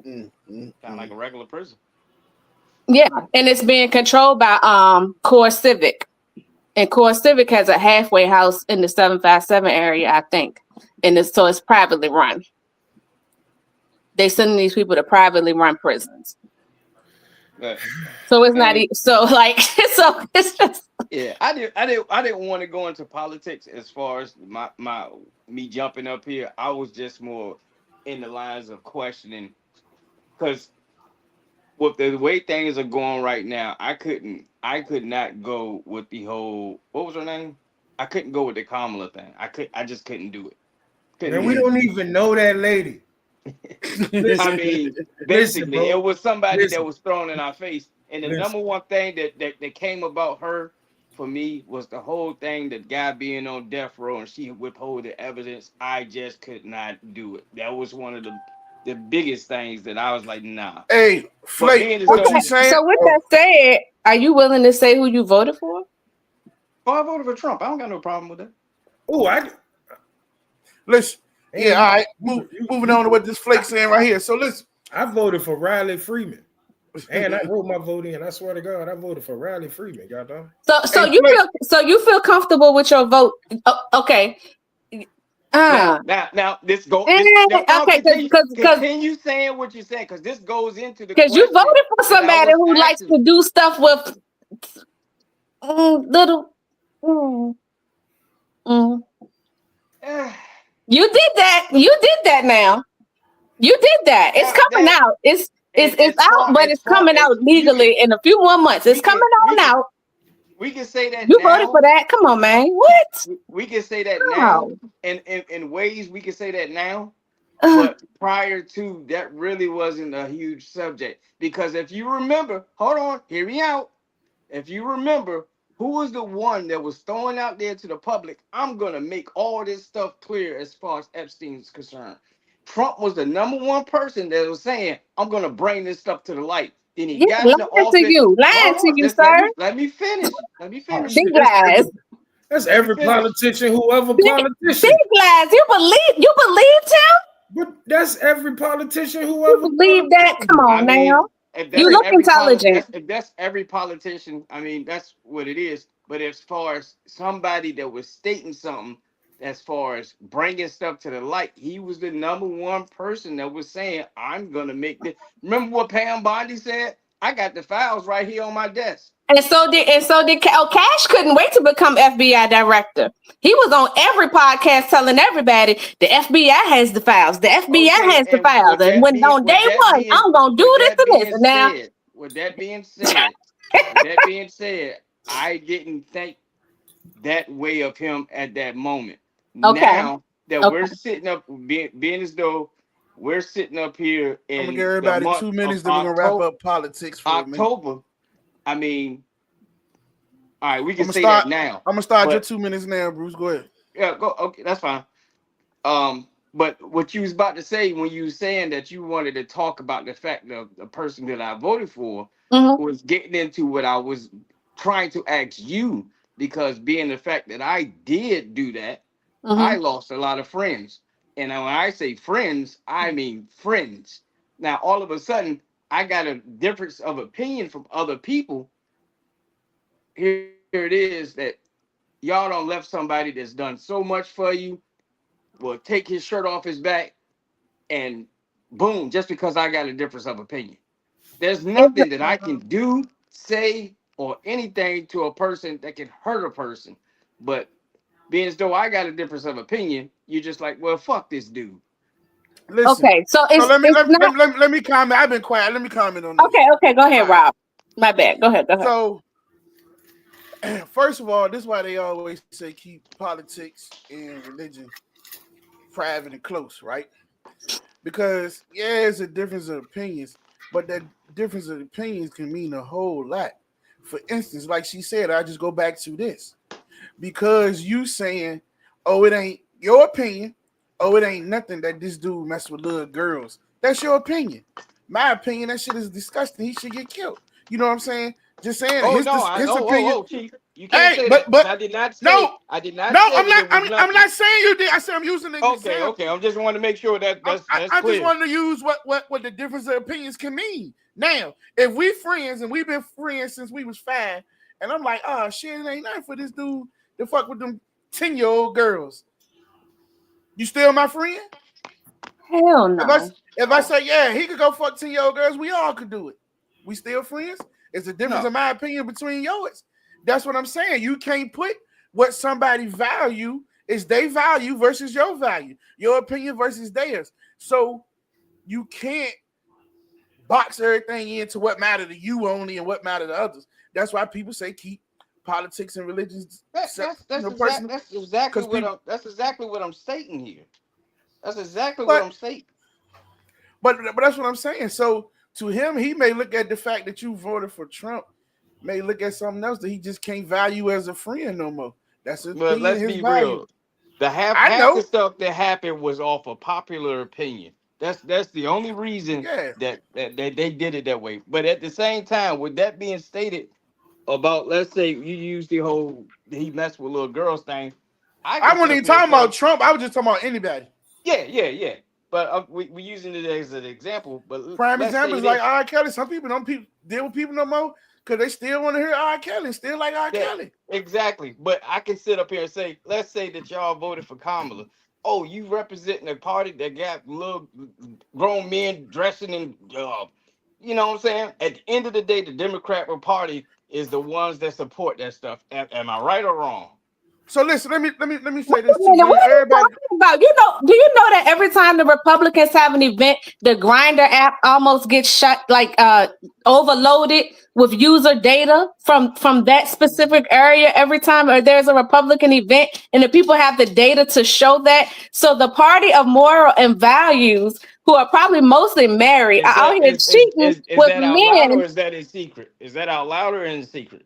Kind of like a regular prison. Yeah, and it's being controlled by Core Civic. And Core Civic has a halfway house in the 757 area, I think. And it's privately run. they sending these people to privately run prisons. But, So it's not and so like so it's just yeah, I didn't want to go into politics as far as me jumping up here. I was just more in the lines of questioning because with the way things are going right now, I could not go with the whole, what was her name? I couldn't go with the Kamala thing. I just couldn't do it. Couldn't Man, do we it. don't even know that lady. I Listen, mean, listen, basically, bro. it was somebody that Listen, was thrown in our face. And the listen. number one thing that came about her for me was the whole thing, that guy being on death row and she withholding evidence. I just could not do it. That was one of the biggest things that I was like, nah. Hey, But Flake, being as what though, you saying? so with Oh, that said, are you willing to say who you voted for? oh, I voted for Trump. I don't got no problem with that. Oh, listen. Hey, Yeah, all right. you- Moving on to what this Flake saying right here. So listen. I voted for Riley Freeman. And I wrote my vote in. I swear to God, I voted for Riley Freeman. Goddamn. So Hey, you Flake. feel comfortable with your vote? Okay. Now this go this now Okay, continue saying what you're saying, because this goes into the because you question voted for that I somebody was who likes asking. to do stuff with little. You did that. You did that. Now you did that. It's coming That out. It's out, but as it's far coming as out you legally in a few more months. It's coming on out. we can say that You voted now. for that. Come on, man. What? We can say that now, No. and in ways we can say that now. Uh, But prior to that, really wasn't a huge subject, because if you remember, hold on, hear me out. If you remember, who was the one that was throwing out there to the public, I'm going to make all this stuff clear as far as Epstein's concerned? Trump was the number one person that was saying, I'm going to bring this stuff to the light. Then he yeah, got lying into to office. you. Hold Lying to on, you, just sir. let me finish. Let me Oh, finish. Big shit, lies. that's Let me every finish. politician, whoever Big politician. lies. You believed him? But that's every politician, You whoever believe that? politician. Come I on mean, now. if You that's look every intelligent. if that's every politician, I mean, that's what it is. But as far as somebody that was stating something, as far as bringing stuff to the light, he was the number one person that was saying, "I'm gonna make this." Remember what Pam Bondi said? I got the files right here on my desk. And so did Cash couldn't wait to become FBI director. He was on every podcast telling everybody the FBI has the files. The FBI Okay, has the and files. And when on day one, I'm gonna do this and this. And now with that being said, with that being said, I didn't think that way of him at that moment. okay. Now that Okay. we're sitting up, being as though we're sitting up here I'm gonna give in the everybody month 2 of minutes, then we're gonna wrap up politics for a minute. October, I mean, all right, we I'm can gonna say start. that now. I'm gonna start your But 2 minutes now, Bruce. Go ahead. yeah, go. Okay, that's fine. But what you was about to say when you was saying that you wanted to talk about the fact that the person that I voted for Mm-hmm. was getting into what I was trying to ask you, because being the fact that I did do that, I Mm-hmm. lost a lot of friends. And when I say friends, I mean friends. Now, all of a sudden, I got a difference of opinion from other people. Here it is that y'all don't left somebody that's done so much for you, will take his shirt off his back, and boom, just because I got a difference of opinion. There's nothing that I can do, say, or anything to a person that can hurt a person. But being as though I got a difference of opinion, you're just like, well, fuck this dude. Listen. Okay. So So let me it's not let me comment. I've been quiet. Let me comment on this. okay. Go ahead, All right. Rob. My bad. Go ahead. So first of all, this is why they always say keep politics and religion private and close, right? Because yeah, it's a difference of opinions, but that difference of opinions can mean a whole lot. For instance, like she said, I just go back to this. Because you saying, oh, it ain't your opinion, oh, it ain't nothing that this dude mess with little girls. That's your opinion. My opinion, that shit is disgusting. He should get killed. You know what I'm saying? Just saying Oh his no, his opinion. Chief, you can't Hey, say that. but I did not no, say. I did not no, say that it was I'm nothing. not saying you did. I said I'm using an Okay, example. okay. I just want to make sure that that's I just clear. wanted to use what the difference of opinions can mean. Now, if we friends and we've been friends since we was 5, and I'm like, oh shit, it ain't nothing for this dude to fuck with them 10-year-old girls. You still my friend? Hell If I no. If I say, yeah, he could go fuck 10-year-old girls, we all could do it. We still friends? It's a difference, in my opinion, between yours. That's what I'm saying. You can't put what somebody value is their value versus your value, your opinion versus theirs. So you can't box everything into what matter to you only and what matter to others. That's why people say keep politics and religions. That's exactly what I'm stating here. That's exactly what I'm stating. But that's what I'm saying. So to him, he may look at the fact that you voted for Trump, may look at something else that he just can't value as a friend no more. That's his opinion, let's his be value. real. The half the stuff that happened was off of popular opinion. That's the only reason that they did it that way. But at the same time, with that being stated, about let's say you use the whole he messed with little girls thing. I wasn't even talking about Trump. I was just talking about anybody. Yeah. But we using it as an example. But prime example is like R. Kelly. Some people don't deal with people no more because they still want to hear R. Kelly, still like R. Kelly. Exactly. But I can sit up here and say, let's say that y'all voted for Kamala. Oh, you representing a party that got little grown men dressing in, you know what I'm saying? At the end of the day, the Democrat Party is the ones that support that stuff. Am I right or wrong? So listen, let me say this to you. What are you talking about? Do you know that every time the Republicans have an event, the Grindr app almost gets shut, overloaded with user data from that specific area every time or there's a Republican event, and the people have the data to show that. So the party of moral and values, who are probably mostly married, are out here cheating with that out men. Loud or is that in secret? Is that out loud or in secret?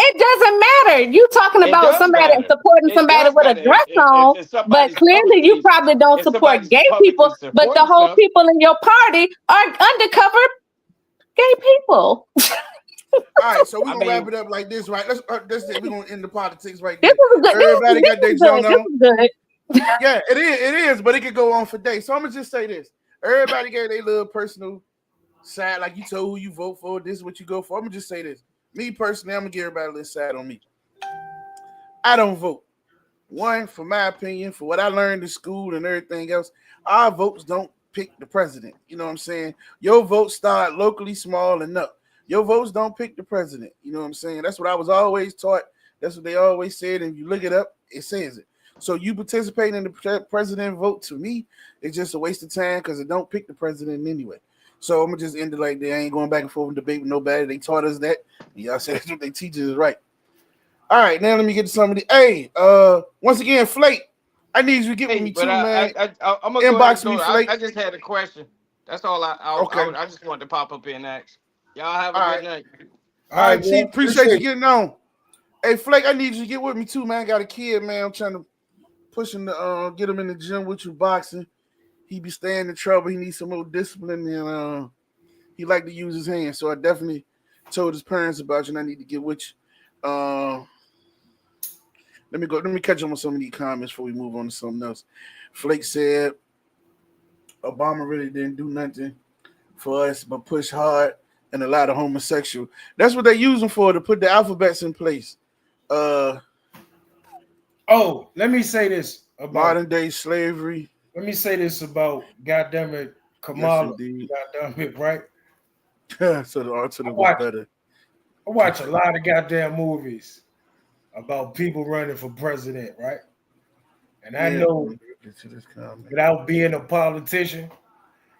It doesn't matter. You talking about somebody supporting somebody with a dress on, but clearly you probably don't support gay people, but the whole people in your party are undercover gay people. All right, so we're gonna wrap it up like this, right? Let's we're gonna end the politics right there. Everybody got their zone on. Yeah, it is, but it could go on for days. So I'm gonna just say this. Everybody got their little personal side, like you told who you vote for, this is what you go for. I'm gonna just say this. Me personally, I'm gonna give everybody a little side on me. I don't vote. One, for my opinion, for what I learned in school and everything else, our votes don't pick the president. You know what I'm saying? Your votes start locally small enough. Your votes don't pick the president. You know what I'm saying? That's what I was always taught. That's what they always said. And you look it up, it says it. So you participating in the president vote, to me, it's just a waste of time because it don't pick the president anyway. So I'm gonna just end it like that. I ain't going back and forth and debate with nobody. They taught us that. Y'all said that's what they teach us is right. All right, now let me get to some of the. Hey, once again, Flake, I need you to get with me too, man. I'm gonna inbox me, Flake. I just had a question. That's all. I just wanted to pop up here and ask. Y'all have a good night. All right, Chief. Appreciate you getting on. Hey, Flake, I need you to get with me too, man. I got a kid, man. I'm trying to push him to get him in the gym with you boxing. He be staying in trouble. He needs some more discipline, and he like to use his hands. So I definitely told his parents about you, and I need to get with you. Let me catch up on some of these comments before we move on to something else. Flake said Obama really didn't do nothing for us but push hard and a lot of homosexual. That's what they use them for, to put the alphabets in place. Let me say this about modern day slavery. Let me say this about goddamn it, Kamala. Yes, goddamn it, right? So the art to the better. I watch a lot of goddamn movies about people running for president, right? And I know, without being a politician,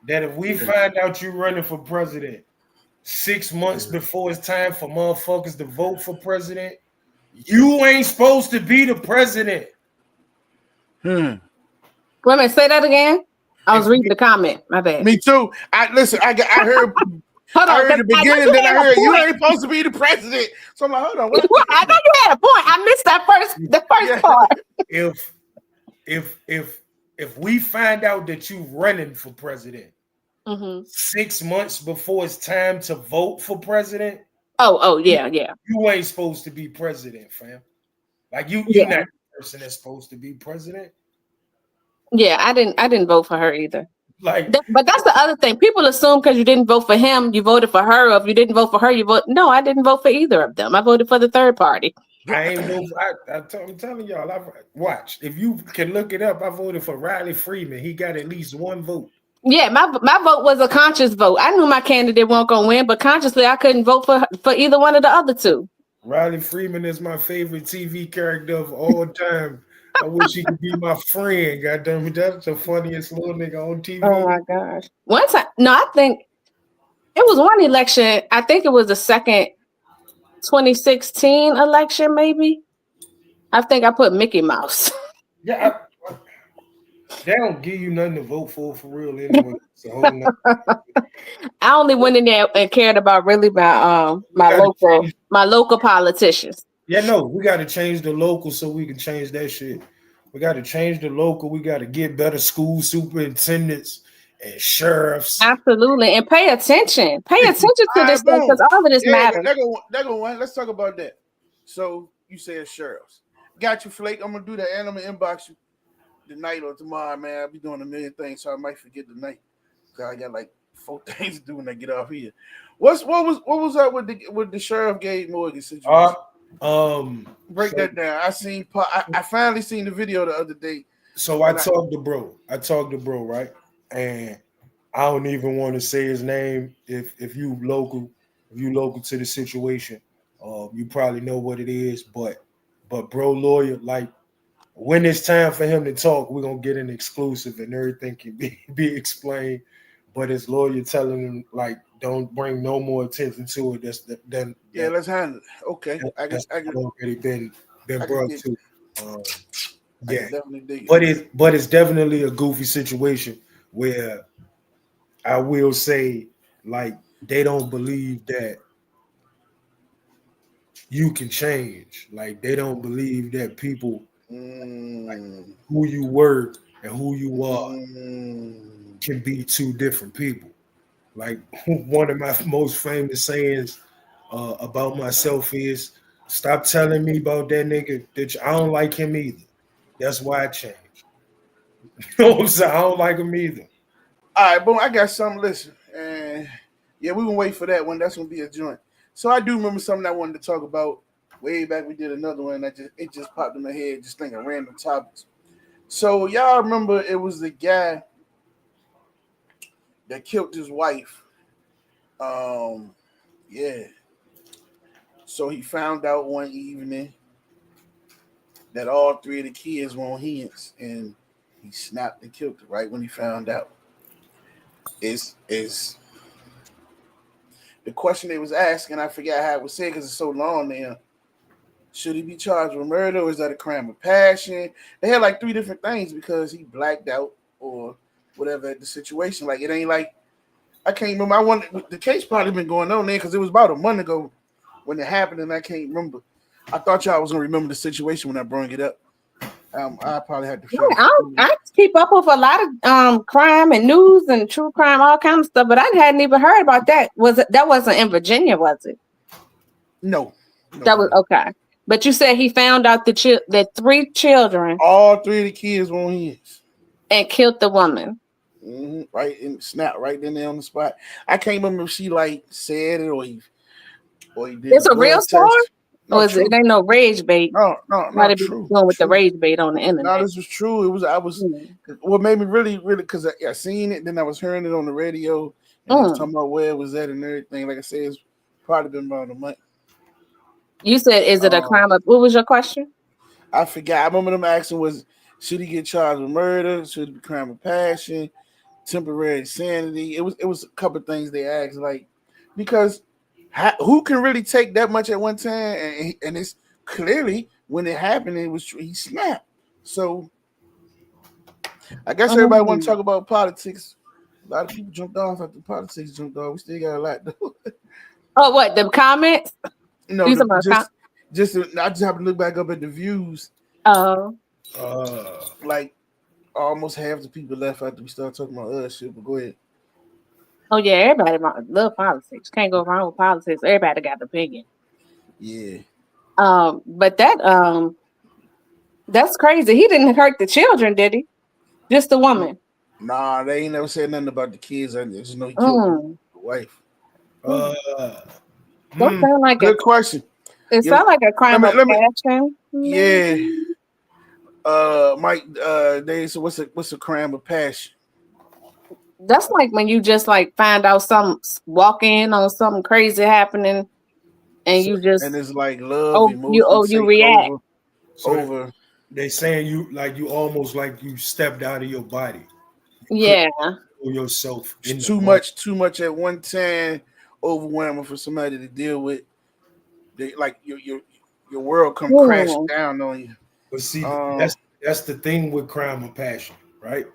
that if we find out you running for president 6 months before it's time for motherfuckers to vote for president, you ain't supposed to be the president. Wait a minute, say that again. I was reading the comment. My bad. Me too. I heard. I heard the beginning, then I heard you ain't supposed to be the president. So I'm like, hold on. I know you had a point. I missed the first part. If we find out that you running for president 6 months before it's time to vote for president. Yeah. You ain't supposed to be president, fam. Like you're not the person that's supposed to be president. Yeah, I didn't vote for her either. But that's the other thing. People assume because you didn't vote for him, you voted for her. Or if you didn't vote for her, you vote. No, I didn't vote for either of them. I voted for the third party. I'm telling y'all. Watch. If you can look it up, I voted for Riley Freeman. He got at least one vote. Yeah, my vote was a conscious vote. I knew my candidate wasn't gonna win, but consciously I couldn't vote for either one of the other two. Riley Freeman is my favorite TV character of all time. I wish he could be my friend. Goddamn it, that's the funniest little nigga on TV. Oh my gosh! One time, no, I think it was one election. I think it was the second 2016 election, maybe. I think I put Mickey Mouse. Yeah, they don't give you nothing to vote for real anyway. It's a whole I only went in there and cared about really my local politicians. Yeah, no, we got to change the local so we can change that shit. We got to change the local. We got to get better school superintendents and sheriffs. Absolutely, and pay attention. Pay attention to this stuff because all of this matters. They're gonna let's talk about that. So you said sheriffs. Got you, Flake. I'm gonna do that, and I'm gonna inbox you tonight or tomorrow, man. I'll be doing a million things, so I might forget tonight. So I got like 4 things to do when I get off here. What was up with the sheriff Gabe Morgan situation? Break that down. I finally seen the video the other day. So I talked to bro, right? And I don't even want to say his name. If you local to the situation, you probably know what it is. But bro, lawyer, like when it's time for him to talk, we're gonna get an exclusive and everything can be explained. But his lawyer telling him like, don't bring no more attention to it. Let's handle it. Okay, I already been brought to. Yeah, but it's definitely a goofy situation where I will say like they don't believe that you can change. Like they don't believe that people like, who you were and who you are can be two different people. Like one of my most famous sayings about myself is, "Stop telling me about that nigga. I don't like him either. That's why I changed." You know what I'm saying? I don't like him either. All right, boom. I got something. Listen, and yeah, we gonna wait for that one. That's gonna be a joint. So I do remember something I wanted to talk about way back. We did another one. It just popped in my head, just thinking random topics. So y'all remember it was the guy that killed his wife. Yeah. So he found out one evening that all 3 of the kids were on his, and he snapped and killed her right when he found out. Is the question they was asking? I forgot how it was said because it's so long now. Should he be charged with murder, or is that a crime of passion? They had like 3 different things because he blacked out or whatever the situation. Like it ain't like I can't remember. The case probably been going on there because it was about a month ago when it happened, and I can't remember. I thought y'all was gonna remember the situation when I brought it up. I probably had to. I keep up with a lot of crime and news and true crime, all kinds of stuff, but I hadn't even heard about that. That wasn't in Virginia, was it? No. That was okay. But you said he found out that 3 children, all 3 of the kids were on his, and killed the woman. Mm-hmm. Right and snap right then there on the spot. I can't remember if she like said it or he did. It's a real story. No, or it ain't no rage bait? No, not true. Going with the rage bait on the internet. No, this was true. What made me really because I seen it, then I was hearing it on the radio and I was talking about where it was at and everything. Like I said, it's probably been about a month. You said, is it a crime of, what was your question? I forgot. I remember them asking was, should he get charged with murder? Should it be crime of passion? Temporary insanity? It was a couple of things they asked, like, because who can really take that much at one time? And it's clearly when it happened, he snapped. So I guess everybody want to talk about politics. A lot of people jumped off after politics jumped off. We still got a lot though. Oh, what, the comments? No, I just happened to look back up at the views. Oh. Like almost half the people left after we started talking about other shit, but go ahead. Oh yeah, everybody love politics. Can't go wrong with politics. Everybody got an opinion. Yeah. But that's crazy. He didn't hurt the children, did he? Just the woman. Nah, they ain't never said nothing about the kids. I just know he killed the wife. That sound like good question. It sounds like a crime of passion. Yeah. Mike, they said, what's a crime of passion? That's like when you just like find out walk in on something crazy happening, and So you just And it's like love, you emotion take react. so over. they saying you almost like you stepped out of your body. You couldn't Yeah, feel yourself It's in the moment. too much at one time, overwhelming for somebody to deal with. They like your world come crashing hmm. down on you. But see, Um, that's the thing with crime and passion, right?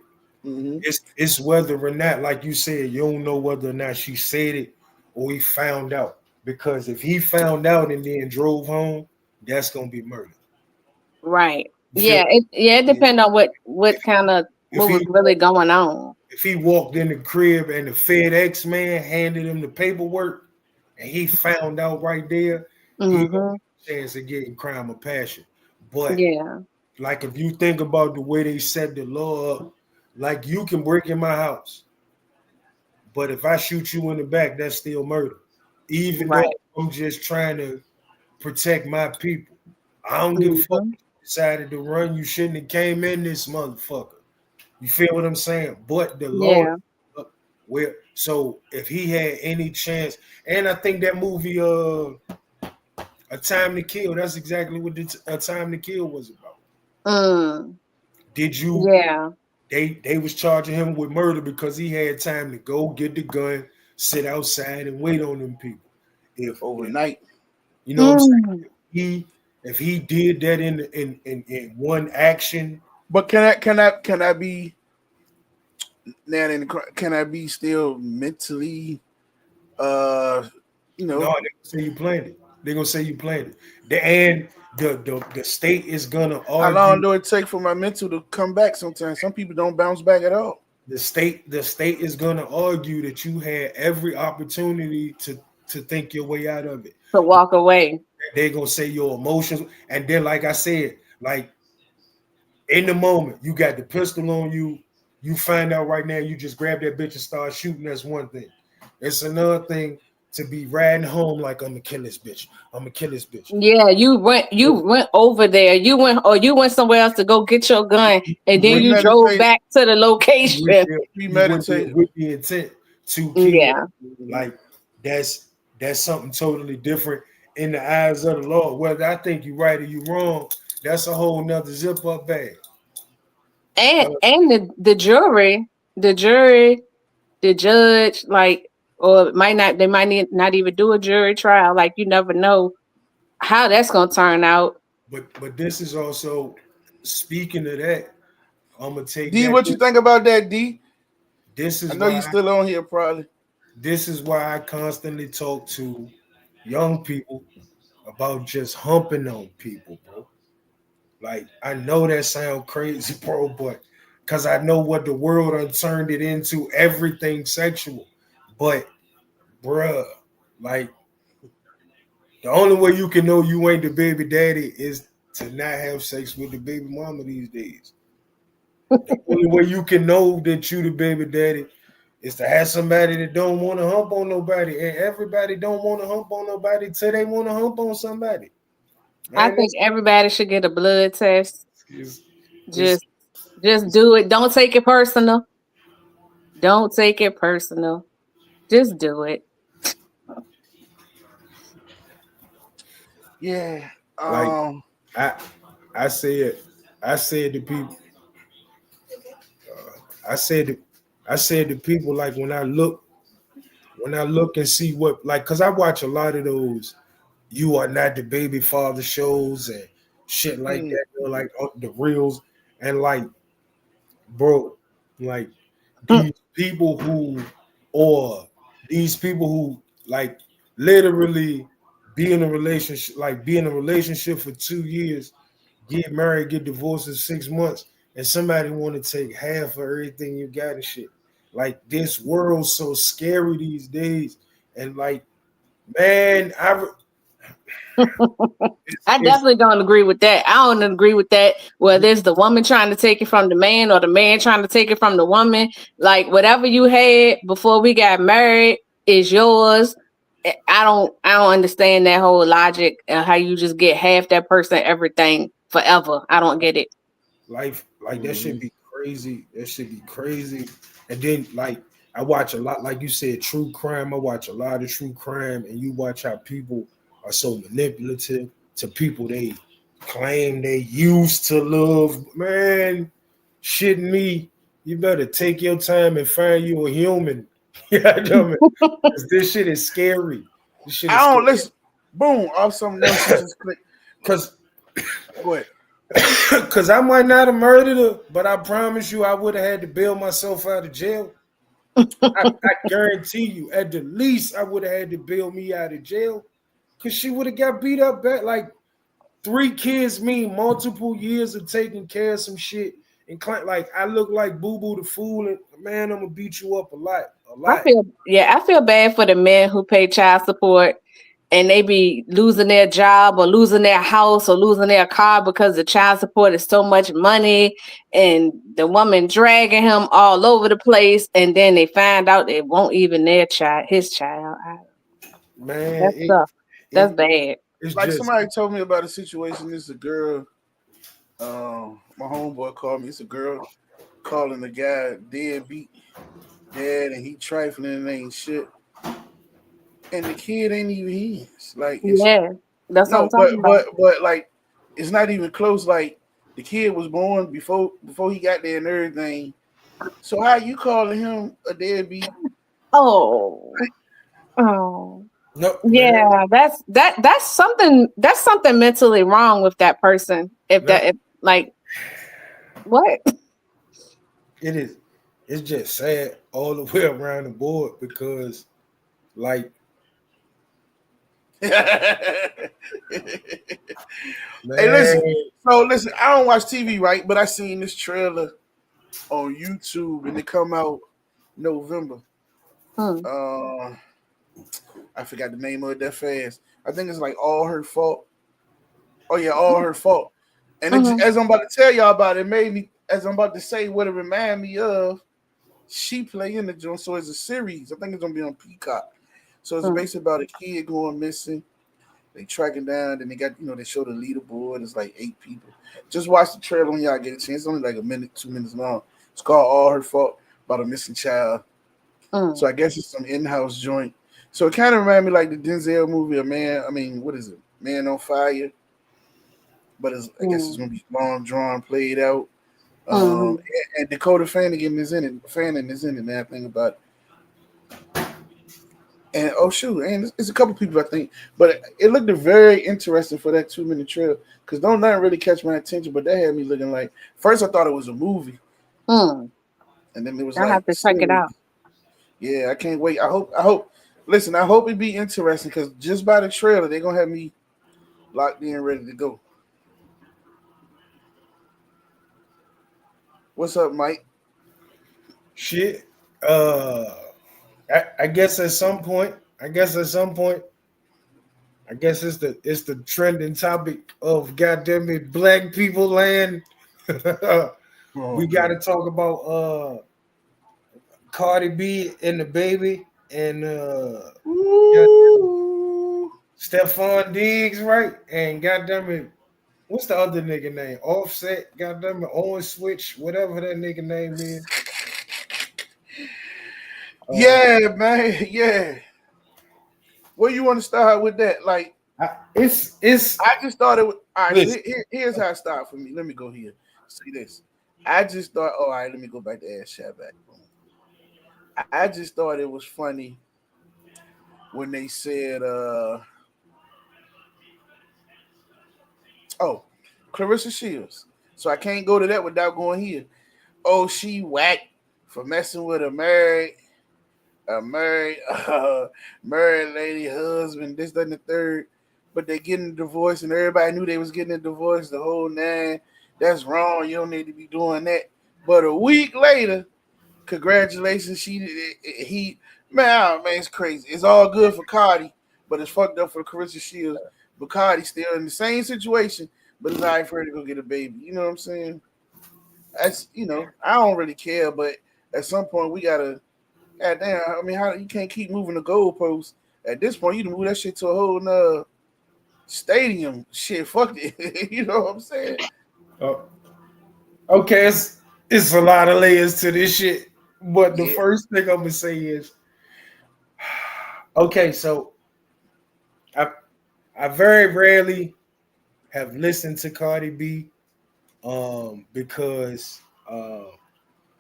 mhm. It's whether or not, like you said, you don't know whether or not she said it or he found out. Because if he found out and then drove home, that's gonna be murder. Right. You feel It Yeah. depends on if if what was he really going on. if he walked in the crib and the FedEx man handed him the paperwork and he found out right there, he don't Hmm. have a chance of getting crime or passion. But Yeah. like if you think about the way they set the law up, like you can break in my house, but if I shoot you in the back, that's still murder. Even though Right. I'm just trying to protect my people. I don't give a fuck Hmm. if you decided to run. You shouldn't have came in this motherfucker. You feel what I'm saying? But the law, Yeah. where so if he had any chance, and I think that movie, A Time to Kill, that's exactly what A Time to Kill was about. Mm. Did you? Yeah. They was charging him with murder because he had time to go get the gun, sit outside, and wait on them people. If Overnight. you know what I'm Mm. saying, if he did that in one action, But can I be now in the, can I be still mentally uh you no, know, they're gonna say you planned it. They're gonna say you planned it. And the state is gonna how long argue. do it take for my mental to come back sometimes? Some people don't bounce back at all. The state is gonna argue that you had every opportunity to think your way out of it. To walk away. They're gonna say your emotions, and then like I said, like in the moment, you got the pistol on you. You find out right now, you just grab that bitch and start shooting. That's one thing. It's another thing to be riding home like I'm gonna kill this bitch. I'm gonna kill this bitch. Yeah, you went over there. You went somewhere else to go get your gun, and You then went you drove Premeditated. back to the location. Premeditated. with the intent to kill. Yeah. Mhm. Like that's something totally different in the eyes of the Lord. Whether I think you're right or you wrong, that's a whole nother zip up bag. And the jury, the judge, like, or it might not, they might not even do a jury trial. Like, you never know how that's gonna turn out. But this is also speaking of that. I'm gonna take D, that. what you think about that, D? This I is know you why still on here probably. this is why I constantly talk to young people about just humping on people, bro. Like I know that sound crazy, bro, but because I know what the world done turned it into, everything sexual. But bruh, like the only way you can know you ain't the baby daddy is to not have sex with the baby mama these days. The only way you can know that you the baby daddy is to have somebody that don't want to hump on nobody, and everybody don't want to hump on nobody till they want to hump on somebody. I Man, think everybody should get a blood test. it's, it's Just just do it. Don't take it personal. Don't take it personal. Just do it. Yeah. like I I said I said to people I said to I said to people like when I look and see what like because I watch a lot of those you are not the baby father shows and shit like mm, that, like the reels and like bro, like Mm. these people who or these people who like literally be in a relationship for 2 years, get married, get divorced in 6 months, and somebody want to take half of everything you got and shit. Like this world's so scary these days, and like man, I it's definitely don't agree with that. I don't agree with that. Whether it's the woman trying to take it from the man or the man trying to take it from the woman, like whatever you had before we got married is yours. I don't understand that whole logic and how you just get half that person everything forever. I don't get it. life like that should mhm. be crazy. That should be crazy. And then like I watch a lot, like you said, true crime. I watch a lot of true crime, and you watch how people are so manipulative to people they claim they used to love. Man, shitting me. You better take your time and find you a human. Yeah, this shit is scary. This shit is I don't scary. listen. Boom, off something else you just click. Because Go ahead. Because I might not have murdered her, but I promise you I would have had to bail myself out of jail. I guarantee you, at the least, I would have had to bail me out of jail. Because she would have got beat up back. Like 3 kids mean multiple years of taking care of some shit. And like I look like Boo Boo the Fool, and man, I'm gonna beat you up a lot. I feel bad for the men who pay child support and they be losing their job or losing their house or losing their car because the child support is so much money and the woman dragging him all over the place, and then they find out it won't even his child. Man, that's bad. It's Like just somebody told me about a situation. It's a girl. My homeboy called me. It's a girl calling the guy deadbeat dad, and he trifling and ain't shit. And the kid ain't even his. Like, That's what I'm talking about. But like, it's not even close. Like, the kid was born before he got there and everything. So how you calling him a deadbeat? Oh. no, Yeah, man. That's something mentally wrong with that person. Like what? It is. It's just sad all the way around the board because, like, Hey, listen. So listen, I don't watch TV, right? But I seen this trailer on YouTube, and it come out November. I forgot the name of it that fast. I think it's like All Her Fault. Oh yeah, All Her Fault. And as I'm about to tell y'all about it, made me, as I'm about to say what it remind me of, she play in the joint. So it's a series. I think it's gonna be on Peacock. So it's basically about a kid going missing. They track him down, and they got, they show the leaderboard. It's like 8 people. Just watch the trailer when y'all get a chance. It's only like a minute, 2 minutes long. It's called All Her Fault, about a missing child. So I guess it's some in-house joint. So it kind of reminded me like the Denzel movie, what is it? Man on Fire. But I guess it's gonna be long drawn, played out. And Dakota Fanning is in it. Now I think about it. And and it's a couple people I think, but it looked very interesting for that 2-minute trailer because don't nothing really catch my attention. But that had me looking like, first I thought it was a movie, and then it was I have to check it out. Yeah, I can't wait. I hope. Listen, I hope it be interesting because just by the trailer they're gonna have me locked in, ready to go. What's up, Mike? Shit. I guess at some point, it's the trending topic of goddamn it, black people land. We got to talk about Cardi B and the baby and Stephon Diggs, right? And goddamn it, what's the other nigga name? Offset, goddamn it, Owen Switch, whatever that nigga name is. Yeah, man. Yeah. Where you want to start with that? Like, it's. I just thought it was. All right, so here's how it started for me. Let me go here. See this. I just thought. Oh, all right. Let me go back to Ash Shabbat. I just thought it was funny when they said, Clarissa Shields. So I can't go to that without going here. Oh, she whack for messing with a married lady husband, this, that, and the third. But they getting a divorce, and everybody knew they was getting a divorce, the whole 9. That's wrong. You don't need to be doing that. But a week later, congratulations. Man, it's crazy. It's all good for Cardi, but it's fucked up for Carissa Shields. But Cardi's still in the same situation, but it's all right for her to go get a baby. You know what I'm saying? That's, I don't really care, but at some point we gotta. Damn, how you can't keep moving the goalposts. At this point, you can move that shit to a whole stadium. Shit, fuck it. You know what I'm saying? Okay, it's a lot of layers to this shit, But the first thing I'm gonna say is, okay, so I very rarely have listened to Cardi B, because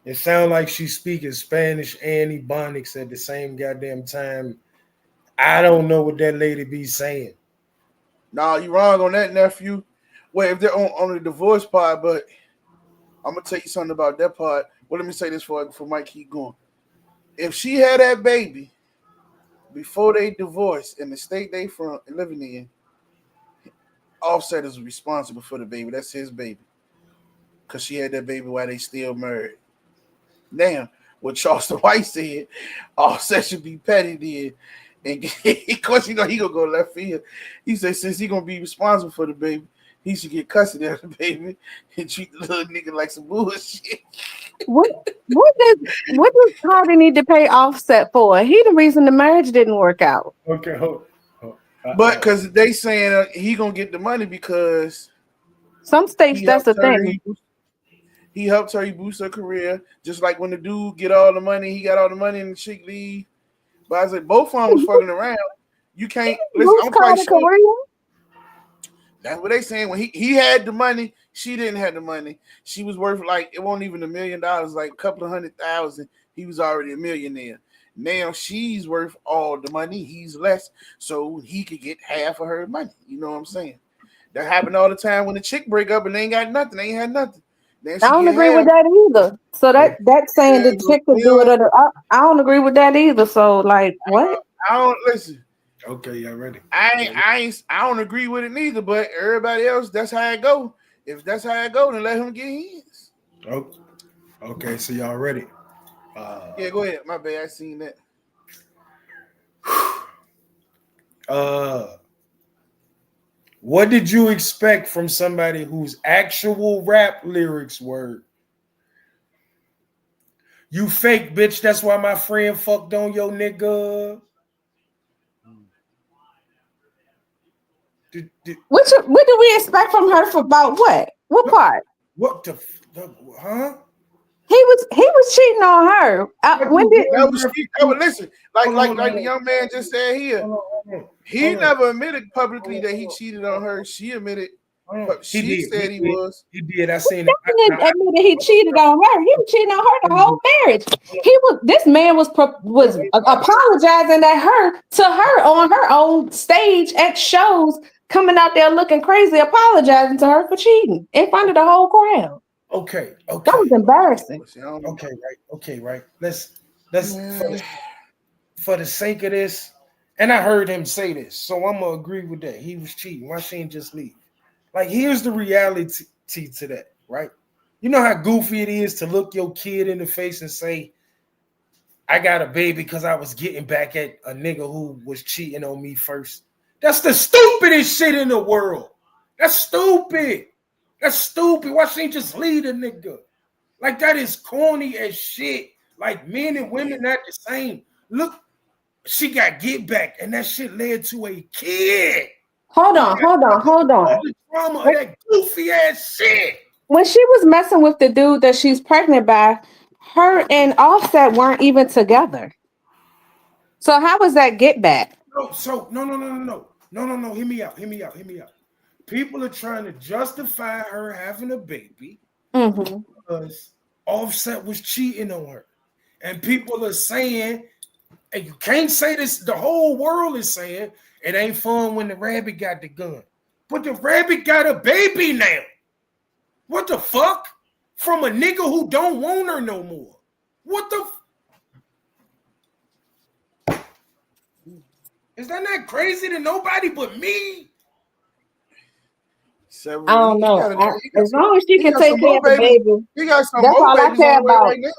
it sounds like she's speaking Spanish and Ebonics at the same goddamn time. I don't know what that lady be saying. Nah, you wrong on that, nephew. Well, if they're on the divorce part, but I'm gonna tell you something about that part. Well, let me say this for Mike keep going. If she had that baby before they divorced in the state they from living in, Offset is responsible for the baby. That's his baby. Cause she had that baby while they still married. Now, what Charleston White said, Offset should be petty then. And of course, he gonna go left field. He said since he gonna be responsible for the baby, he should get custody of the baby and treat the little nigga like some bullshit. What does Cardi need to pay Offset for? He the reason the marriage didn't work out. Okay, hold. But because they saying he gonna get the money because some states that's the thing. He helped her. He boost her career. Just like when the dude get all the money, he got all the money and the chick leave. But I said both of them was fucking around. You can't listen. I'm quite sure. That's what they saying. When he had the money, she didn't have the money. She was worth like it wasn't even $1 million, like a couple of 100,000. He was already a millionaire. Now she's worth all the money. He's less, so he could get half of her money. You know what I'm saying? That happened all the time when the chick break up and they ain't got nothing. They ain't had nothing. I don't agree with that either. So that's saying the chick could do it. I don't agree with that either. So like what? I don't listen. Okay, y'all ready? I don't agree with it neither. But everybody else, that's how it go. If that's how it go, then let him get his. Oh, okay. So y'all ready? Yeah, go ahead. My bad. I seen that. What did you expect from somebody whose actual rap lyrics were "You fake bitch, that's why my friend fucked on your nigga"? What do we expect from her for about what? What part? What the huh? He was cheating on her. When did listen? Like the young man just said here. He never admitted publicly that he cheated on her. She admitted. She said he was. He did. I seen it. He admitted he cheated on her. He was cheating on her the whole marriage. This man was apologizing to her on her own stage at shows, coming out there looking crazy, apologizing to her for cheating in front of the whole crowd. Okay. That was embarrassing. Okay, right. Let's for the sake of this, and I heard him say this, so I'm gonna agree with that. He was cheating. Why she didn't just leave? Like, here's the reality to that, right? You know how goofy it is to look your kid in the face and say, I got a baby because I was getting back at a nigga who was cheating on me first. That's the stupidest shit in the world. That's stupid. Why she ain't just leave a nigga? Like, that is corny as shit. Like, men and women not the same. Look, she got get back, and that shit led to a kid. Hold on. All the drama of that goofy ass shit. When she was messing with the dude that she's pregnant by, her and Offset weren't even together. So how was that get back? No. Hear me out. People are trying to justify her having a baby because Offset was cheating on her. And people are saying, and you can't say this, the whole world is saying, it ain't fun when the rabbit got the gun. But the rabbit got a baby now. What the fuck? From a nigga who don't want her no more. What the Is that not crazy to nobody but me? I don't know. As long as she can take care of the baby, that's all I care about. Right now,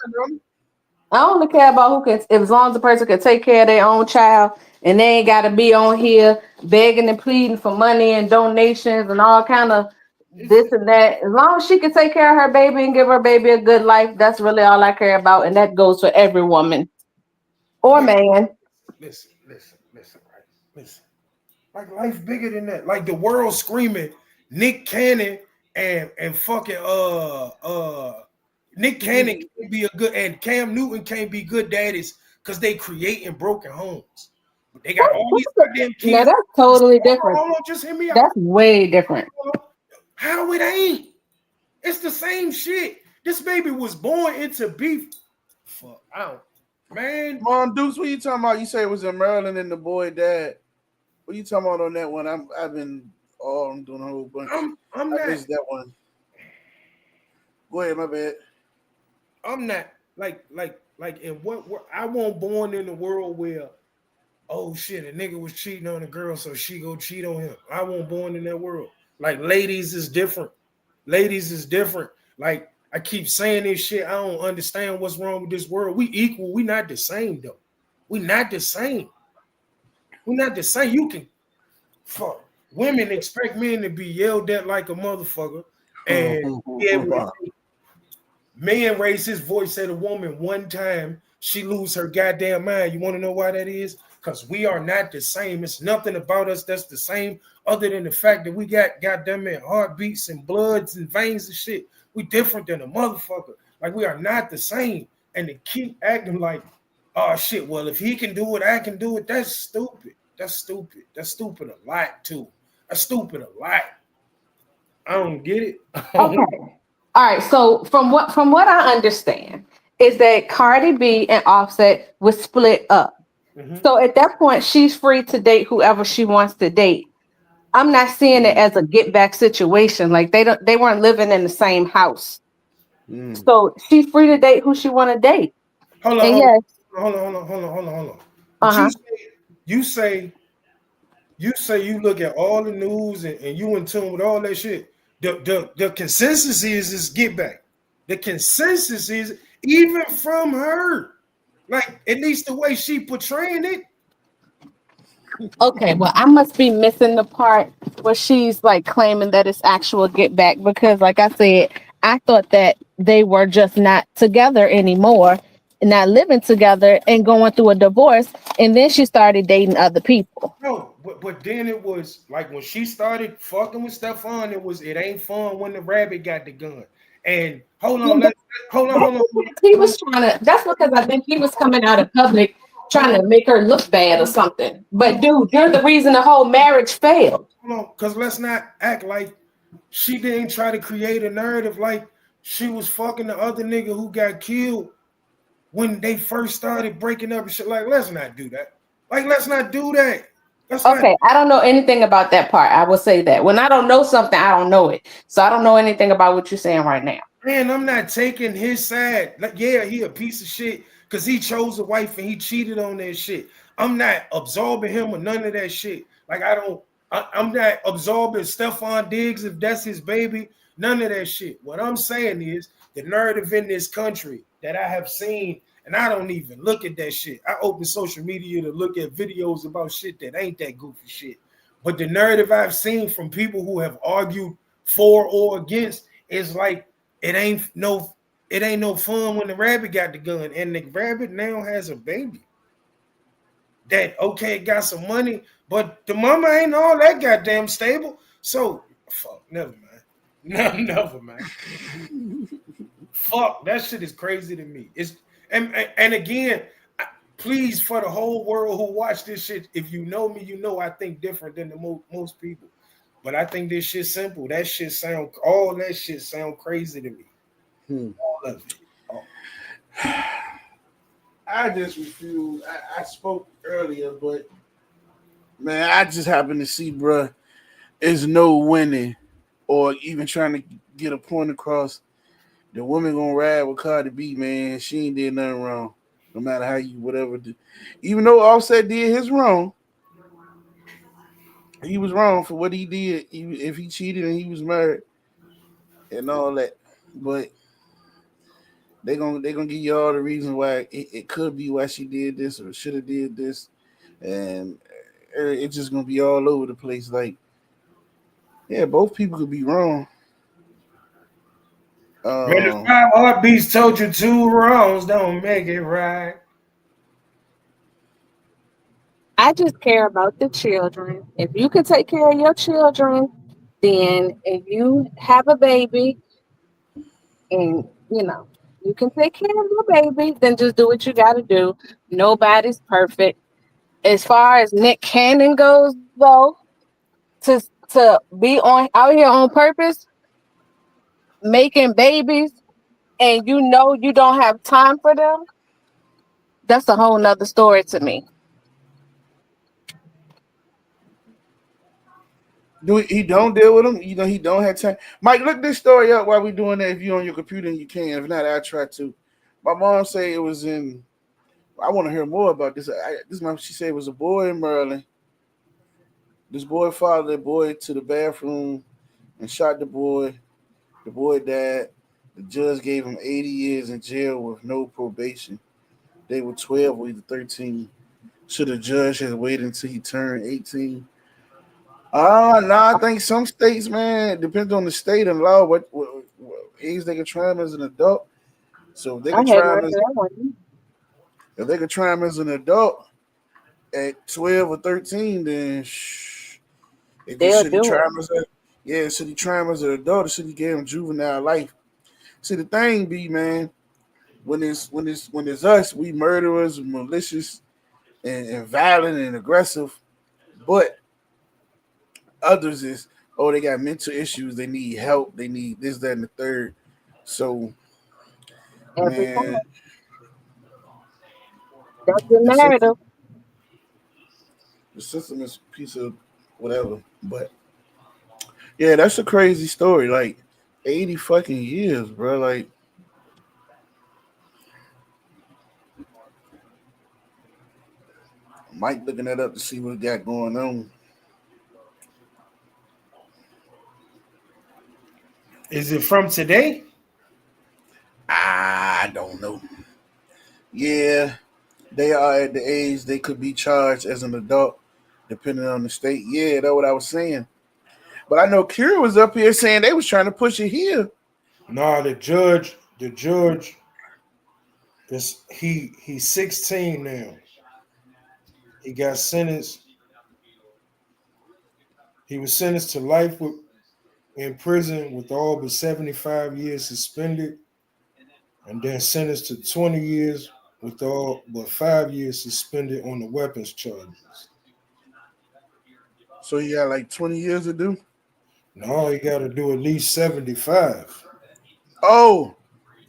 I only care about who can, as long as the person can take care of their own child, and they ain't got to be on here begging and pleading for money and donations and all kind of this and that. As long as she can take care of her baby and give her baby a good life, that's really all I care about, and that goes for every woman or man. Listen. Like, life bigger than that. Like, the world screaming Nick Cannon and fucking Nick Cannon can't be a good, and Cam Newton can't be good daddies because they creating broken homes. But they got all these goddamn kids. Now that's totally different. Hold on, just hear me out. That's way different. How it ain't? It's the same shit. This baby was born into beef. Fuck out, man. Mom Deuce, what you talking about? You say it was in Maryland and the boy dad. What you talking about on that one? I'm doing a whole bunch. I missed that one. Go ahead, my bad. I'm not like in what I wasn't born in a world where, oh shit, a nigga was cheating on a girl, so she go cheat on him. I wasn't born in that world. Like ladies is different. Ladies is different. Like I keep saying this shit. I don't understand what's wrong with this world. We equal. We not the same though. We not the same. We not the same. You can fuck. Women expect men to be yelled at like a motherfucker, and man raise his voice at a woman one time, she lose her goddamn mind. You want to know why that is? Because we are not the same. It's nothing about us that's the same other than the fact that we got goddamn heartbeats and bloods and veins and shit. We different than a motherfucker. Like we are not the same. And to keep acting like, oh shit, well, if he can do it, I can do it. That's stupid. That's stupid. That's stupid a lot too. That's stupid a lot. I don't get it. Okay. All right. So from what I understand is that Cardi B and Offset was split up. Mm-hmm. So at that point, she's free to date whoever she wants to date. I'm not seeing it as a get back situation. Like they weren't living in the same house. So she's free to date who she want to date. Hold on. Uh-huh. You say you look at all the news and you in tune with all that shit. The consensus is get back. The consensus is even from her, like at least the way she portraying it. Okay, well, I must be missing the part where she's like claiming that it's actual get back because, like I said, I thought that they were just not together anymore, not living together, and going through a divorce, and then she started dating other people. No, but then it was like when she started fucking with Stefan, it ain't fun when the rabbit got the gun. And hold on. He was trying to. That's because I think he was coming out of public trying to make her look bad or something. But dude, you're the reason the whole marriage failed. Hold on, because let's not act like she didn't try to create a narrative like she was fucking the other nigga who got killed when they first started breaking up and shit. Like, let's not do that. Let's not do that. I don't know anything about that part. I will say that. When I don't know something, I don't know it. So I don't know anything about what you're saying right now. Man, I'm not taking his side. Like, yeah, he a piece of shit because he chose a wife and he cheated on that shit. I'm not absorbing him or none of that shit. Like, I'm not absorbing Stefan Diggs if that's his baby. None of that shit. What I'm saying is the narrative in this country that I have seen, and I don't even look at that shit. I open social media to look at videos about shit that ain't that goofy shit. But the narrative I've seen from people who have argued for or against is like it ain't no fun when the rabbit got the gun, and the rabbit now has a baby. That okay, got some money, but the mama ain't all that goddamn stable. So fuck, never mind. Never mind. Fuck, that shit is crazy to me. It's and again, please, for the whole world who watch this shit, if you know me, you know I think different than most people. But I think this shit simple. All that shit sound crazy to me. All of it. Oh. I just refuse. I spoke earlier, but man, I just happen to see, bruh, is no winning or even trying to get a point across. The woman gonna ride with Cardi B, man. She ain't did nothing wrong. No matter how you whatever do. Even though Offset did his wrong, he was wrong for what he did. If he cheated and he was married and all that, but they gonna give you all the reasons why it could be why she did this or should have did this, and it's just gonna be all over the place. Like, yeah, both people could be wrong. When the 5 heartbeats told you 2 wrongs don't make it right. I just care about the children. If you can take care of your children, then if you have a baby and you can take care of your baby, then just do what you got to do. Nobody's perfect. As far as Nick Cannon goes, though, to be on out here on purpose, making babies, and you know you don't have time for them, that's a whole nother story to me. He don't deal with them? You know, he don't have time. Mike, look this story up while we doing that. If you're on your computer and you can. If not, I try to. My mom say it was in. I want to hear more about this. She said it was a boy in Maryland. This boy followed the boy to the bathroom and shot the boy. The boy died. The judge gave him 80 years in jail with no probation. They were 12 or either 13. Should the judge have waited until he turned 18? No, I think some states, man, it depends on the state and law what age they can try him as an adult. So if they I can hadn't try him heard as that one. if they can try him as an adult at 12 or 13, then They'll should he do try it. him should he try him as an adult or should he give him juvenile life? See, the thing be, man, when it's us, we murderers, malicious, and violent and aggressive, but others is, oh, they got mental issues, they need help, they need this, that, and the third. So, Every time. man, That's the the system, narrative. the system is a piece of whatever. But yeah, that's a crazy story. Like 80 fucking years, bro. Like, Mike looking that up to see what got going on. Is it from today? I don't know. Yeah, they are at the age they could be charged as an adult, depending on the state. Yeah, that's what I was saying. But I know Kira was up here saying they was trying to push it here. Nah, the judge is he's 16 now. He got sentenced. He was sentenced to life in prison with all but 75 years suspended, and then sentenced to 20 years with all but 5 years suspended on the weapons charges. So he got like 20 years to do. No, he got to do at least 75. Oh,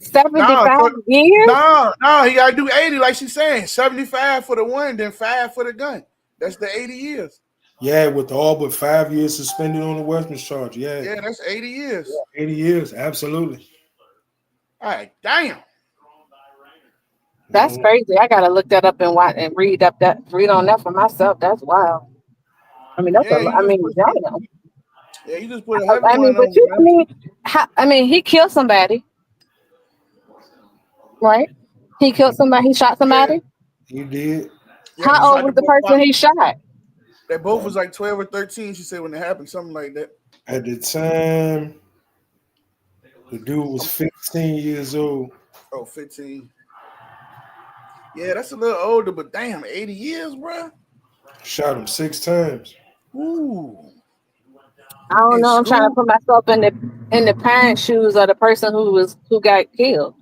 no, 75 years? no, he got to do 80, like she's saying. 75 for the one, then 5 for the gun. That's the 80 years. Yeah, with all but 5 years suspended on the weapons charge. Yeah. Yeah, that's 80 years. 80 years, absolutely. All right, damn. That's crazy. I gotta look that up and watch and read on that for myself. That's wild. I mean, Yeah, you just put damn. yeah, you just put a heavy I mean, one but on, man. he killed somebody, right? He killed somebody. He shot somebody. He did. Yeah, he How old shot was the the person he shot? They both was like 12 or 13, she said, when it happened, something like that. At the time, the dude was 15 years old. Oh, 15. Yeah, that's a little older, but damn, 80 years, bro. Shot him 6 times. Ooh. I don't In know. I'm trying to school? put myself in the parents' shoes of the person who got killed.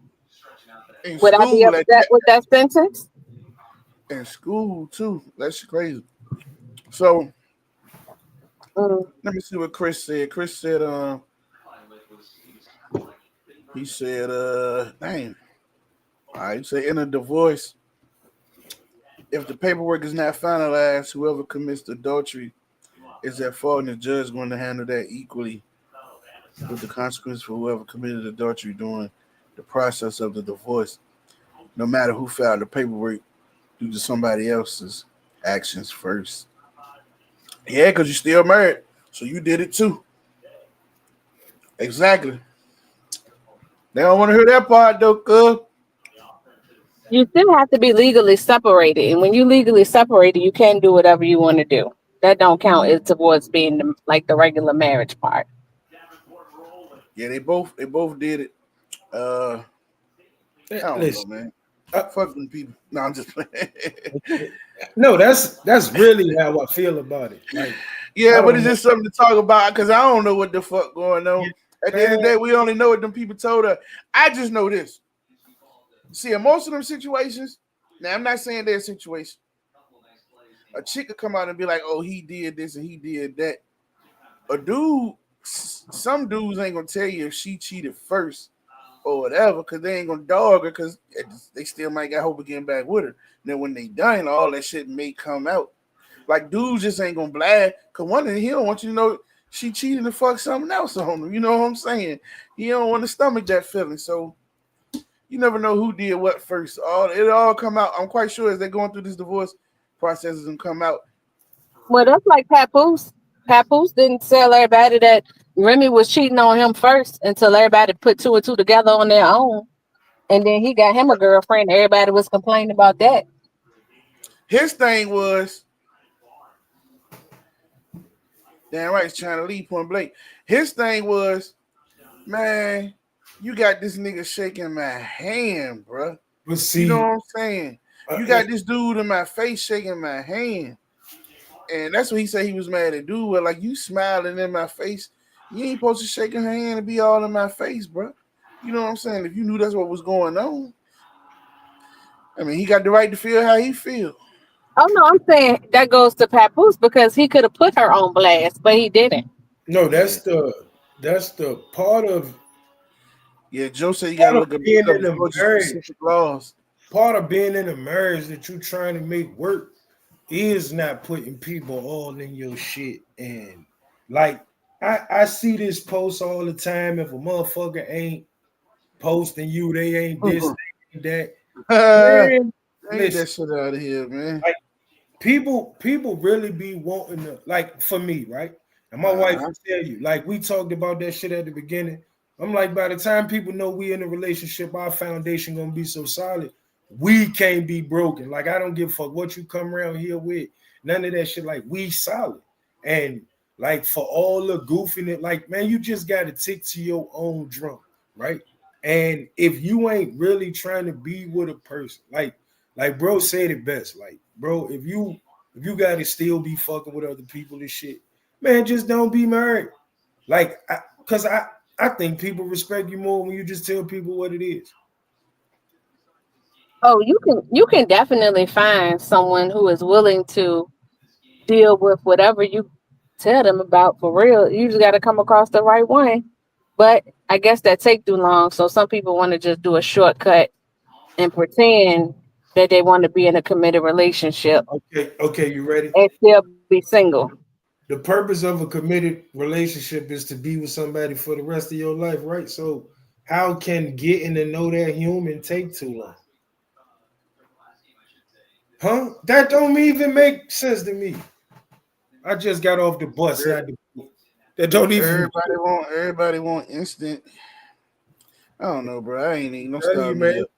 In Would I be school, upset with that sentence? in school too. That's crazy. So let me see what Chris said. Chris said, he said, dang. All right, he said, in a divorce, if the paperwork is not finalized, whoever commits adultery is at fault, and the judge is going to handle that equally with the consequence for whoever committed adultery during the process of the divorce, no matter who filed the paperwork due to somebody else's actions first. Yeah, because you're still married, so you did it too. Exactly. They don't want to hear that part, though, cuz. You still have to be legally separated, and when you legally separated, you can do whatever you want to do. That don't count as towards being like the regular marriage part. Yeah, they both did it. I don't know, man. Fuck them people. No, I'm just playing. No, that's really how I feel about it. Like, yeah, but it's just something to talk about because I don't know what the fuck going on. At the end of the day, we only know what them people told us. I just know this. See, in most of them situations, now I'm not saying their situation. A chick could come out and be like, "Oh, he did this and he did that." A dude, some dudes ain't gonna tell you if she cheated first or whatever, because they ain't gonna dog her, because they still might got hope of getting back with her. Then when they done, all that shit may come out. Like dudes just ain't gonna blab, cause one thing he don't want you to know she cheated and fuck something else on him. You know what I'm saying? He don't want to stomach that feeling. So you never know who did what first. It all come out. I'm quite sure as they're going through this divorce process, it's gonna come out. Well, that's like Papoose. Papoose didn't tell everybody that Remy was cheating on him first until everybody put two and two together on their own. And then he got him a girlfriend. Everybody was complaining about that. His thing was, damn right, he's trying to leave Point Blank. His thing was, man, you got this nigga shaking my hand, bro. But see, you know what I'm saying? You got this dude in my face shaking my hand. And that's what he said he was mad at dude. Well, like, you smiling in my face. You ain't supposed to shake her hand and be all in my face, bro. You know what I'm saying? If you knew that's what was going on, I mean, he got the right to feel how he feel. Oh no, I'm saying that goes to Papoose because he could have put her on blast, but he didn't. no, that's the part of Yeah, Joe said you gotta look up being in a Georgia marriage. specific laws. Part of being in a marriage that you're trying to make work is not putting people all in your shit. And like I see this post all the time. If a motherfucker ain't posting you, they ain't this, they ain't that. Man, Ain't listen, that shit out of here, man. like people really be wanting to, like, for me, right? And my wife will tell you, like, we talked about that shit at the beginning. I'm like, by the time people know we in a relationship, our foundation gonna be so solid, we can't be broken. Like, I don't give a fuck what you come around here with. None of that shit. Like, we solid. And like, for all the goofiness, like, man, you just gotta tick to your own drum, right? And if you ain't really trying to be with a person, like bro said it best, like, bro, if you gotta still be fucking with other people and shit, man, just don't be married. Like, cause I think people respect you more when you just tell people what it is. Oh, you can definitely find someone who is willing to deal with whatever you tell them about for real. You just got to come across the right one. But I guess that take too long. So some people want to just do a shortcut and pretend that they want to be in a committed relationship Okay, you ready? and still be single. The purpose of a committed relationship is to be with somebody for the rest of your life, right? So how can getting to know that human take too long? Huh? That don't even make sense to me. I just got off the bus. That don't even Everybody want instant. I don't know, bro. I ain't even. Don't tell you, start me man. up.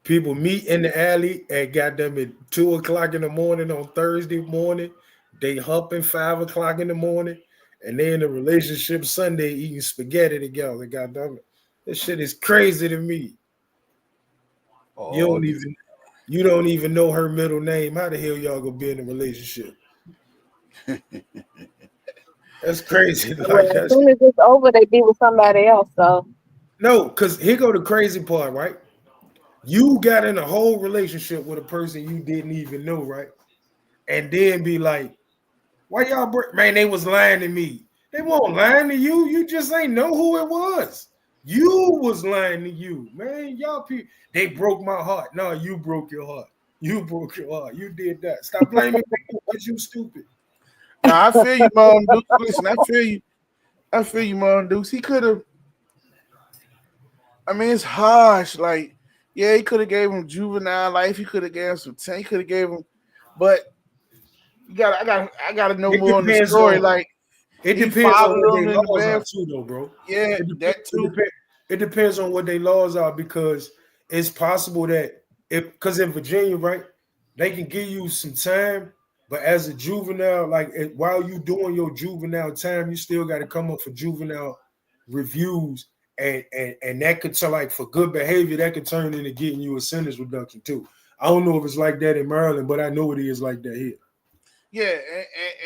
People meet in the alley at goddamn at 2 o'clock in the morning on Thursday morning. They humping 5 o'clock in the morning, and they in a relationship Sunday eating spaghetti together. Goddamn it, this shit is crazy to me. Oh, You don't even know her middle name. How the hell y'all gonna be in a relationship? That's crazy. Well, Like, as that's soon as it's over, they be with somebody else. So no, because here go the crazy part, right? You got in a whole relationship with a person you didn't even know, right? And then be like, why y'all man, they was lying to me. They won't lying to you. You just ain't know who it was. You was lying to you, man. Y'all people, they broke my heart. No, you broke your heart. You broke your heart. You did that. Stop blaming me because you stupid. Now I feel you, Mom Dukes. Listen, I feel you. I feel you, Mom Dukes. He could have. I mean, it's harsh. Like, yeah, he could have gave him juvenile life. He could have gave him some time. He could have gave him, but I gotta know It more on the depends story. on Like, it he depends on what followed their him in the laws are bathroom. too, though, bro. Yeah, It, that too. it depends on what their laws are, because it's possible that because in Virginia, right, they can give you some time, but as a juvenile, like, while you doing your juvenile time, you still got to come up for juvenile reviews, and that could turn, like, for good behavior, that could turn into getting you a sentence reduction too. I don't know if it's like that in Maryland, but I know it is like that here. Yeah,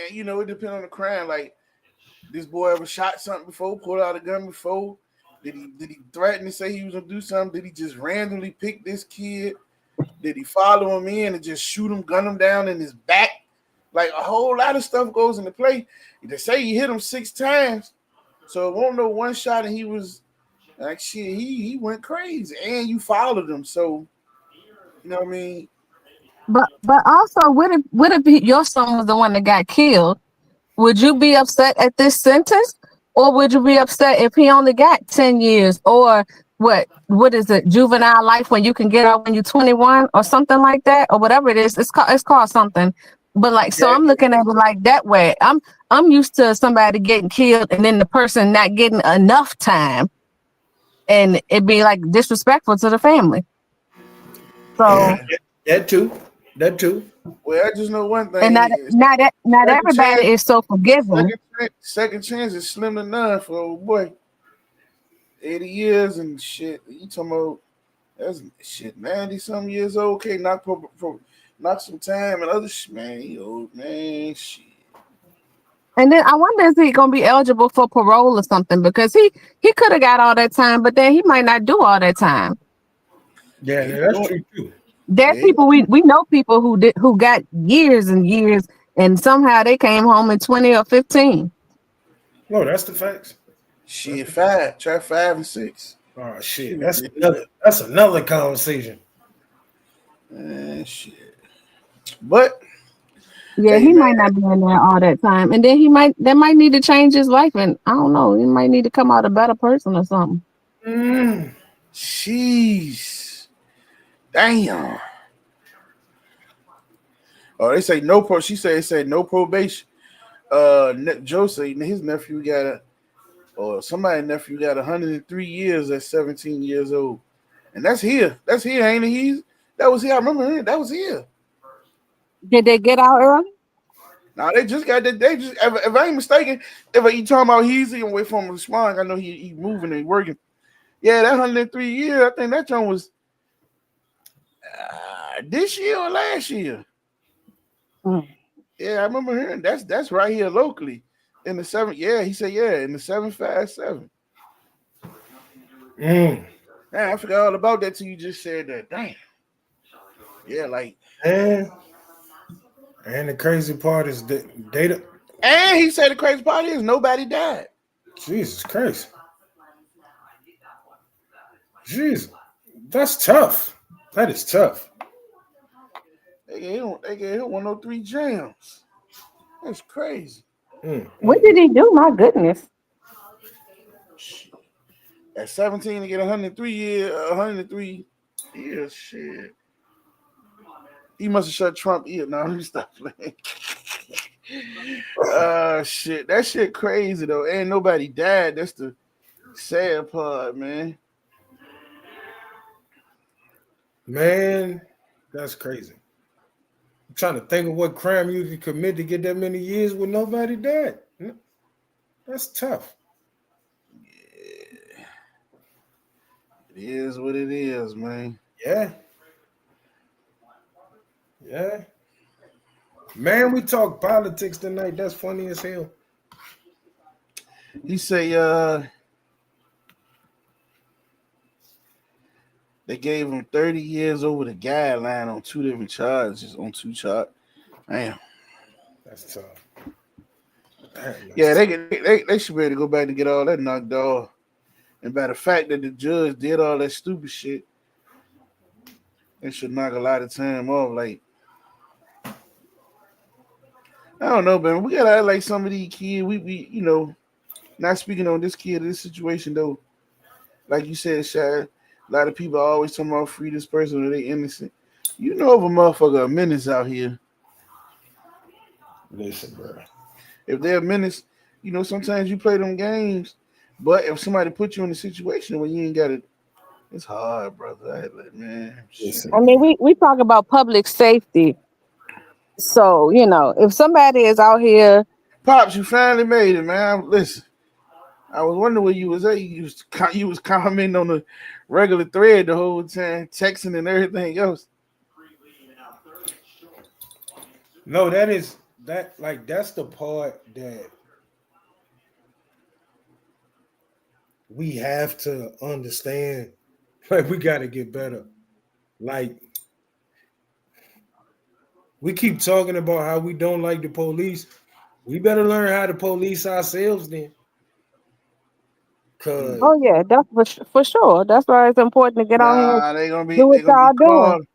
and you know, it depends on the crime. Like, this boy ever shot something before, pulled out a gun before. Did he threaten to say he was gonna do something? Did he just randomly pick this kid? Did he follow him in and just shoot him, gun him down in his back? Like a whole lot of stuff goes into play. They say he hit him 6 times, so it won't no one shot, and he was like shit. He went crazy, and you followed him, so you know what I mean. But also, what if your son was the one that got killed? Would you be upset at this sentence, or would you be upset if he only got 10 years, or what is it, juvenile life when you can get out when you're 21 or something like that, or whatever it is? It's called something. But like, so Yeah, I'm looking at it like that way. I'm used to somebody getting killed and then the person not getting enough time, and it be like disrespectful to the family. So That too. That too. well, I just know one and thing: is not second everybody chance, is so forgiving. second chance is slim to none for old boy. 80 years and shit. You talking about that's shit, 90 some years old. Okay, knock some time and other shit, man. You old man, shit. And then I wonder is he gonna be eligible for parole or something, because he could have got all that time, but then he might not do all that time. Yeah, He that's doing, true too. There's yeah, people we know people who got years and years, and somehow they came home in 20 or 15. No, that's the facts. shit, 5. Try 5 and 6. Oh shit, Shoot, that's another conversation. man, shit. But Yeah, hey, he man, might not be in there all that time, and then that might need to change his life, and I don't know, he might need to come out a better person or something. jeez, damn. Oh, they say no pro. She said no probation. Joe said his nephew got or somebody's nephew got 103 years at 17 years old, and that's here. That's here, ain't it? That was here. I remember him. That was here. Did they get out early? Now they just got that. They just, if I ain't mistaken, if you talking about he's away from responding, I know he moving and working. Yeah, that 103 years. I think that John was this year or last year. Mm. Yeah, I remember hearing that's right here locally in the 7. Yeah, he said in the 757. Man, I forgot all about that till you just said that. Damn. Yeah, like. And the crazy part is that data. And he said the crazy part is nobody died. Jesus Christ. Jesus, that's tough. That is tough. They gave him 103 jams. That's crazy. What did he do? My goodness. At 17 to get 103 years, shit. He must have shut Trump ear. No, let me stop playing. Shit. That shit crazy though. Ain't nobody died. That's the sad part, man. Man, that's crazy. I'm trying to think of what crime you could commit to get that many years with nobody died. That's tough. Yeah. It is what it is, man. Yeah. Yeah. Man, we talk politics tonight. That's funny as hell. He say they gave him 30 years over the guideline on 2 different charges, on 2 charges. Damn. That's tough. Yeah, they should be able to go back and get all that knocked off. And by the fact that the judge did all that stupid shit, they should knock a lot of time off. Like, I don't know, man. We gotta act like some of these kids. We not speaking on this kid, this situation though. Like you said, Shad, a lot of people are always talking about free this person or they innocent. You know, if a motherfucker a menace out here. Listen, bro. If they're a menace, sometimes you play them games. But if somebody put you in a situation where you ain't got it, it's hard, brother. Man. Listen. I mean, we talk about public safety. So, if somebody is out here. Pops, you finally made it, man. Listen, I was wondering where you was at. You was commenting on the regular thread the whole time, texting and everything else. No, that's the part that we have to understand, like, we got to get better. Like, we keep talking about how we don't like the police. We better learn how to police ourselves then. Cause Oh yeah, that's for sure. That's why it's important to get on here and Nah, do what y'all doing.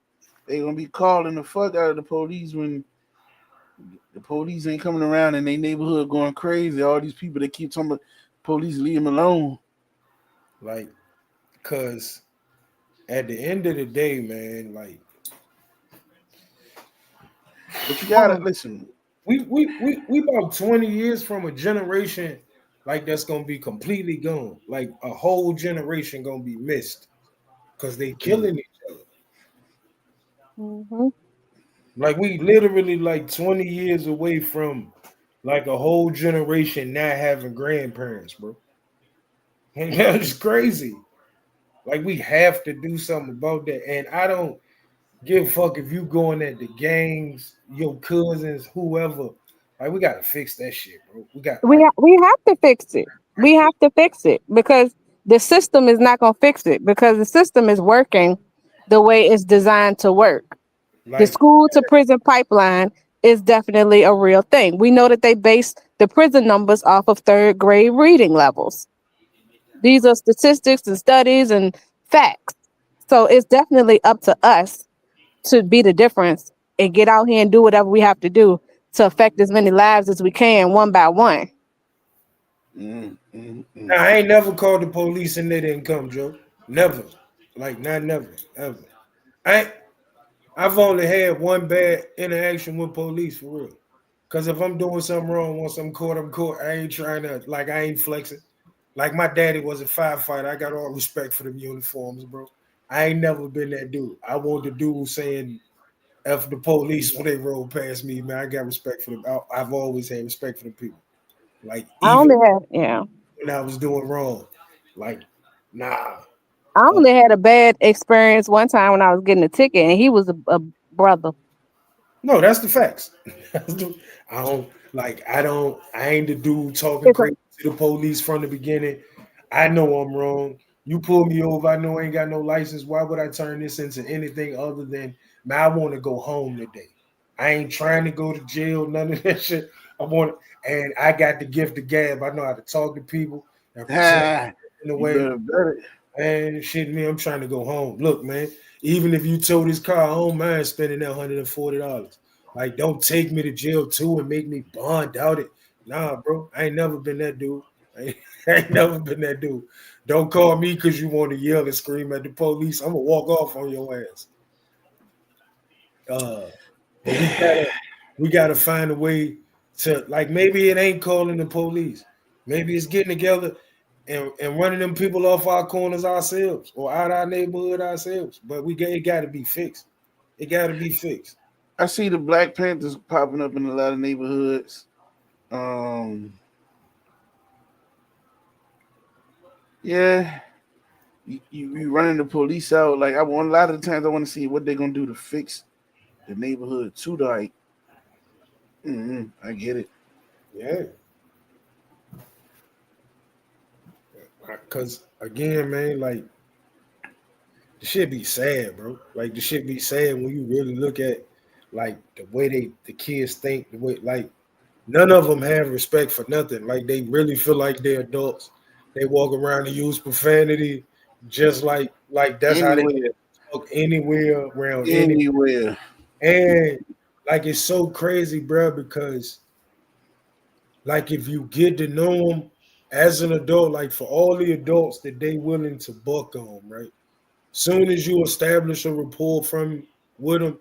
they gonna be calling the fuck out of the police when the police ain't coming around in their neighborhood going crazy. All these people that keep talking about police leave them alone. like, cause at the end of the day, man, like, But you gotta listen. we about 20 years from a generation like that's gonna be completely gone. Like a whole generation gonna be missed because they killing each other. Hmm. Like we literally like 20 years away from like a whole generation not having grandparents, bro. That's crazy. Like we have to do something about that. And I don't give a fuck if you going at the gangs, your cousins, whoever. Like we gotta fix that shit, bro. We got like We have to fix it. We have to fix it because the system is not gonna fix it because the system is working the way it's designed to work. The like school to prison pipeline is definitely a real thing. We know that they base the prison numbers off of third grade reading levels. These are statistics and studies and facts. So it's definitely up to us to be the difference and get out here and do whatever we have to do to affect as many lives as we can one by one. Mm, mm, mm. Now, I ain't never called the police and they didn't come, Joe. Never. Like not never. Ever. I I've only had one bad interaction with police for real. Cause if I'm doing something wrong, once I'm caught, I'm caught. I ain't trying to like I ain't flexing. Like my daddy was a firefighter. I got all respect for them uniforms, bro. I ain't never been that dude. I want the dude saying F the police when they roll past me, man. I got respect for them. I've always had respect for the people. Like I even only had yeah. when I was doing wrong. Like, nah. I Uh, only had a bad experience one time when I was getting a ticket and he was a brother. no, that's the facts. I don't like I ain't the dude talking It's a, crazy to the police from the beginning. I know I'm wrong. You pull me over, I know I ain't got no license. Why would I turn this into anything other than man, I want to go home today. I ain't trying to go to jail, none of that shit. I want and I got the gift of gab. I know how to talk to people and present Ah, in a you way. better. Man, shit, me, I'm trying to go home. Look, man, even if you tow this car, I don't mind spending that $140. Like, don't take me to jail too and make me bond out it. Nah, bro, I ain't never been that dude. I ain't, I ain't never been that dude. Don't call me because you want to yell and scream at the police. I'm gonna walk off on your ass. But we gotta find a way to like maybe it ain't calling the police. Maybe it's getting together and running them people off our corners ourselves or out our neighborhood ourselves. But it gotta be fixed. It gotta be fixed. I see the Black Panthers popping up in a lot of neighborhoods. Um, yeah, you running the police out. Like I want a lot of the times I want to see what they're gonna do to fix the neighborhood too. Like, I get it. Yeah. Cause again, man, like the shit be sad, bro. Like the shit be sad when you really look at like the way the kids think, the way like none of them have respect for nothing. Like they really feel like they're adults. They walk around and use profanity, just like that's how they Anywhere, talk anywhere around any. anywhere. And like it's so crazy, bro, because like if you get to know them as an adult, like for all the adults that they willing to buck on, right? Soon as you establish a rapport from with them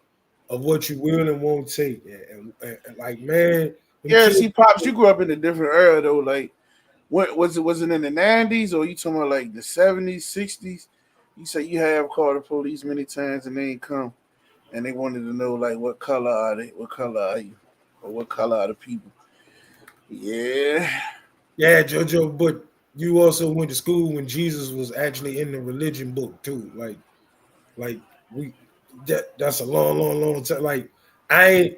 of what you will and won't take, and like man, them Yeah, kids. see, pops, you grew up in a different era though. Like, what was it? Was it in the '90s or you talking about like the '70s, '60s? You say you have called the police many times and they ain't come, and they wanted to know like what color are they? What color are you? Or what color are the people? Yeah, Yeah, Jojo, but you also went to school when Jesus was actually in the religion book too. Like we that's a long time. Like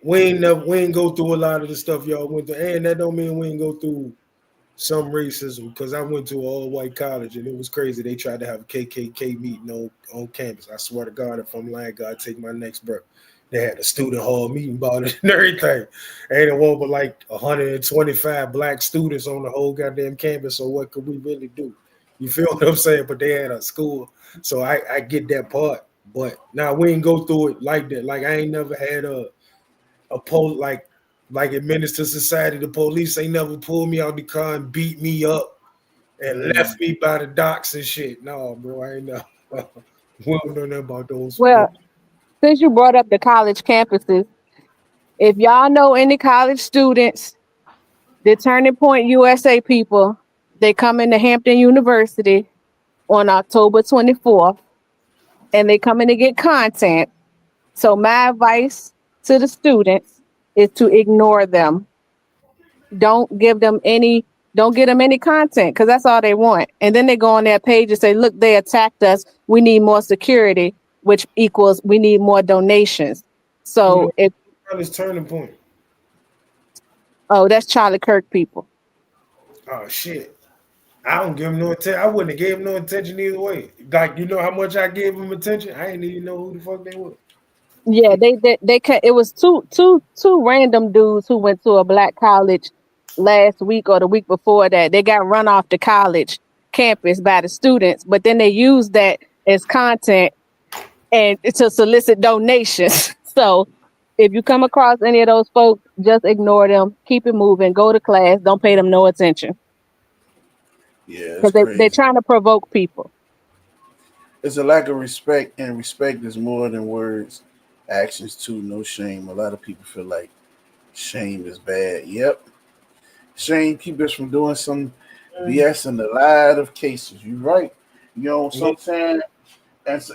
we ain't go through a lot of the stuff y'all went through, and that don't mean we ain't go through some racism because I went to an all-white college and it was crazy. They tried to have a KKK meeting on campus. I swear to God, if I'm lying, God take my next breath. They had a student hall meeting about it and everything. Ain't it one but like 125 black students on the whole goddamn campus. So what could we really do? You feel what I'm saying? But they had a school, so I get that part. But now we ain't go through it like that. Like I ain't never had a poll like in Minister Society. The police ain't never pulled me out the car and beat me up and left me by the docks and shit. No, bro, I ain't know. We don't know nothing about those. Well, since you brought up the college campuses, if y'all know any college students, the Turning Point USA people, they come into Hampton University on October 24th, and they come in to get content. So my advice to the students is to ignore them. Don't give them any, don't get them any content because that's all they want. And then they go on their page and say, look, they attacked us. We need more security, which equals we need more donations. So if Turning Point. Oh, that's Charlie Kirk people. Oh shit. I don't give him no attention. I wouldn't have gave him no attention either way. Like, you know how much I gave him attention? I didn't even know who the fuck they were. Yeah, it was two random dudes who went to a black college last week or the week before that. They got run off the college campus by the students, but then they used that as content and to solicit donations. So if you come across any of those folks, just ignore them, keep it moving, go to class, don't pay them no attention. Yeah, Because they're trying to provoke people. It's a lack of respect, and respect is more than words. Actions too, no shame. A lot of people feel like shame is bad. Yep. Shame keeps us from doing some BS in a lot of cases. You're right. You know, sometimes that's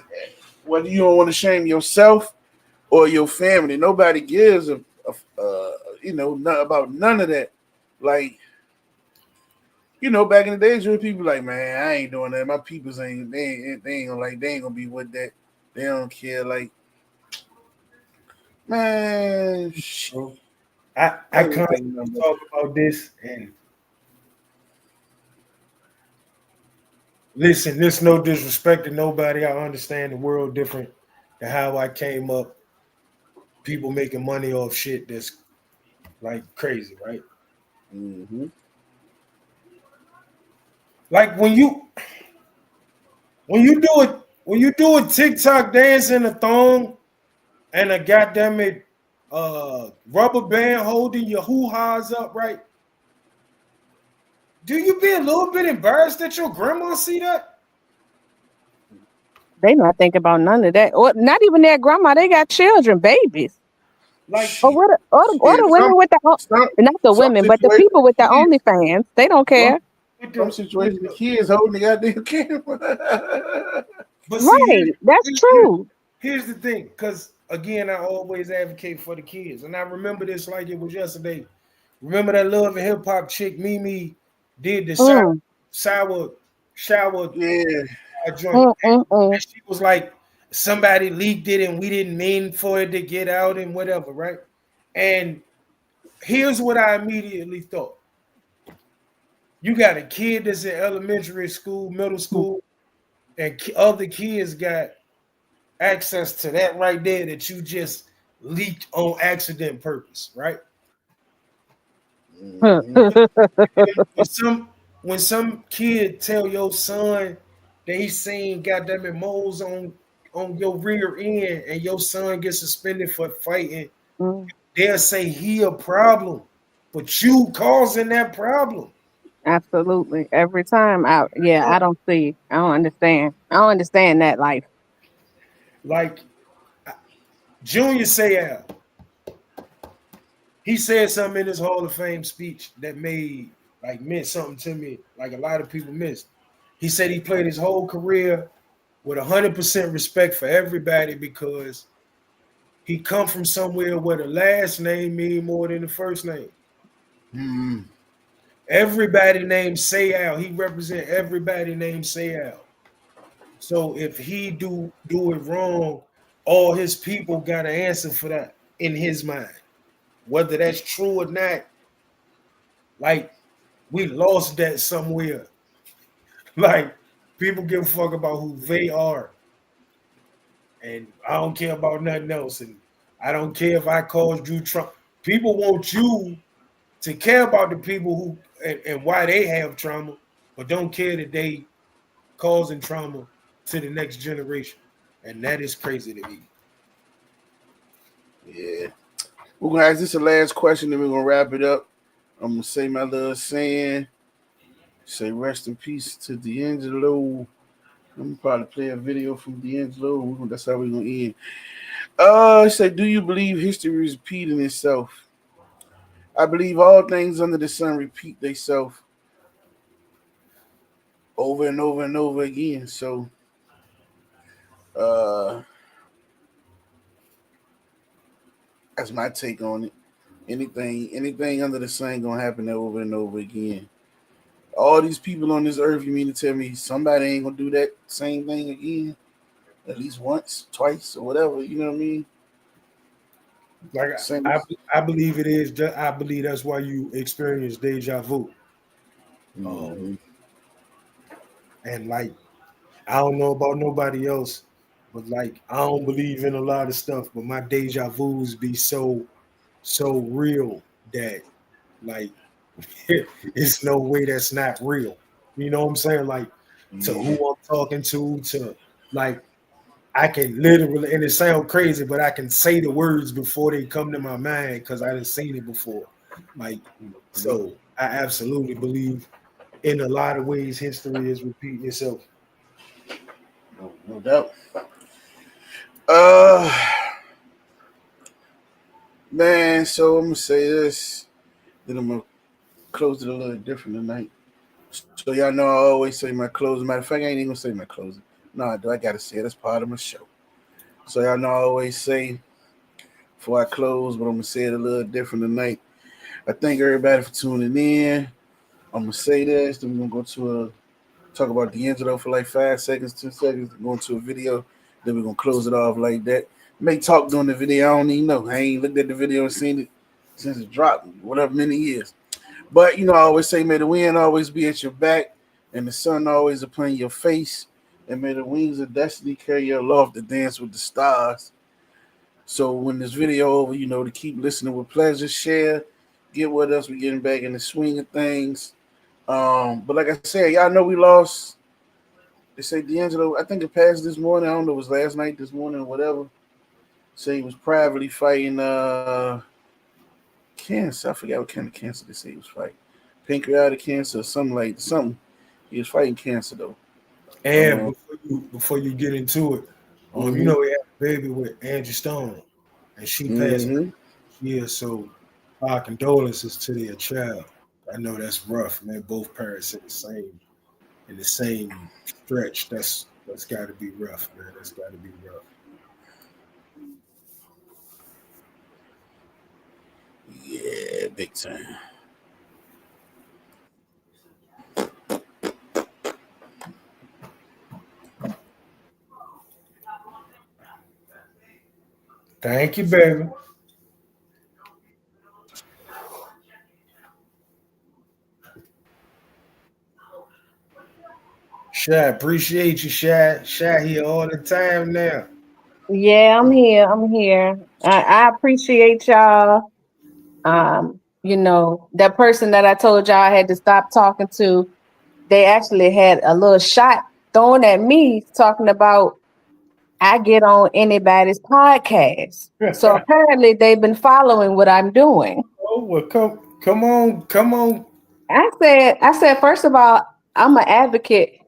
whether you don't want to shame yourself or your family. Nobody gives a about none of that. Like, you know, back in the days, there were people like, man, I ain't doing that. My peoples ain't gonna be with that. They don't care. Like, man, I constantly talk about this and listen, there's no disrespect to nobody. I understand the world different than how I came up. People making money off shit that's like crazy, right? Mm-hmm. Like when you do a TikTok dance in a thong and a goddamn it rubber band holding your hoo-has up, right? Do you be a little bit embarrassed that your grandma see that? They not think about none of that. Or not even their grandma. They got children, babies. Like or the women with the not the women, but the people with the OnlyFans. They don't care. Some situations the kids holding the goddamn camera. But right, that's true. Here's the thing, because again, I always advocate for the kids, and I remember this like it was yesterday. Remember that Love and Hip Hop chick Mimi did the sour shower joint. And she was like, somebody leaked it and we didn't mean for it to get out and whatever, right? And here's what I immediately thought. You got a kid that's in elementary school, middle school, and other kids got access to that right there that you just leaked on accident purpose, right? when some kid tell your son that he's seen goddamn moles on your rear end and your son gets suspended for fighting, they'll say he a problem, but you causing that problem. Absolutely. Every time I don't see. I don't understand. I don't understand that life. Like Junior Seau, he said something in his Hall of Fame speech that meant something to me, like a lot of people missed. He said he played his whole career with 100% respect for everybody because he come from somewhere where the last name mean more than the first name. Mm-hmm. Everybody named Seau, he represent everybody named Seau. So if he do it wrong, all his people got an answer for that in his mind. Whether that's true or not, like We lost that somewhere. Like, people give a fuck about who they are. And I don't care about nothing else. And I don't care if I caused you trauma. People want you to care about the people who and why they have trauma, but don't care that they causing trauma to the next generation. And that is crazy to me. Yeah. We're gonna ask this the last question, then we're gonna wrap it up. I'm gonna say my little saying. Say rest in peace to D'Angelo. I'm gonna probably play a video from D'Angelo. That's how we're gonna end. Say, do you believe history is repeating itself? I believe all things under the sun repeat themselves over and over and over again. So that's my take on it. Anything under the sun gonna happen over and over again. All these people on this earth, you mean to tell me somebody ain't gonna do that same thing again? At least once, twice, or whatever, you know what I mean? Like I believe it is. I believe that's why you experience deja vu. Mm-hmm. And like, I don't know about nobody else, but like, I don't believe in a lot of stuff. But my deja vus be so real that like it's no way that's not real. You know what I'm saying? Like, to who I'm talking to like, I can literally, and it sounds crazy, but I can say the words before they come to my mind because I done seen it before. Like, so I absolutely believe in a lot of ways history is repeating itself. No doubt. Uh, Man, so I'm gonna say this, then I'm gonna close it a little different tonight. So y'all know I always say my closing. Matter of fact, I ain't even gonna say my closing. No, I gotta say it. That's part of my show. So y'all know I always say before I close, but I'm gonna say it a little different tonight. I thank everybody for tuning in. I'm gonna say this, then we're gonna go to talk about D'Angelo for like 5 seconds, 2 seconds, go into a video, then we're gonna close it off like that. May talk during the video, I don't even know. I ain't looked at the video and seen it since it dropped, whatever many years. But you know, I always say, may the wind always be at your back and the sun always upon your face, and may the wings of destiny carry you aloft to dance with the stars. So when this video over, you know, to keep listening with pleasure, share, get with us. We're getting back in the swing of things. But like I said, y'all know we lost. They say D'Angelo, I think it passed this morning. I don't know if it was last night, this morning, or whatever. Say he was privately fighting cancer. I forgot what kind of cancer they say he was fighting. Pancreatic cancer or something. He was fighting cancer though. And before you get into it, you know, we had a baby with Angie Stone, and she passed away. Yeah, so our condolences to their child. I know that's rough, man. Both parents in the same stretch. That's got to be rough, man. That's got to be rough. Yeah, big time. Thank you, baby. Shy, appreciate you, Shy. Shy here all the time now. Yeah, I'm here. I'm here. I appreciate y'all. You know, that person that I told y'all I had to stop talking to, they actually had a little shot thrown at me talking about I get on anybody's podcast. So apparently they've been following what I'm doing. Oh, well, come on. I said, first of all, I'm an advocate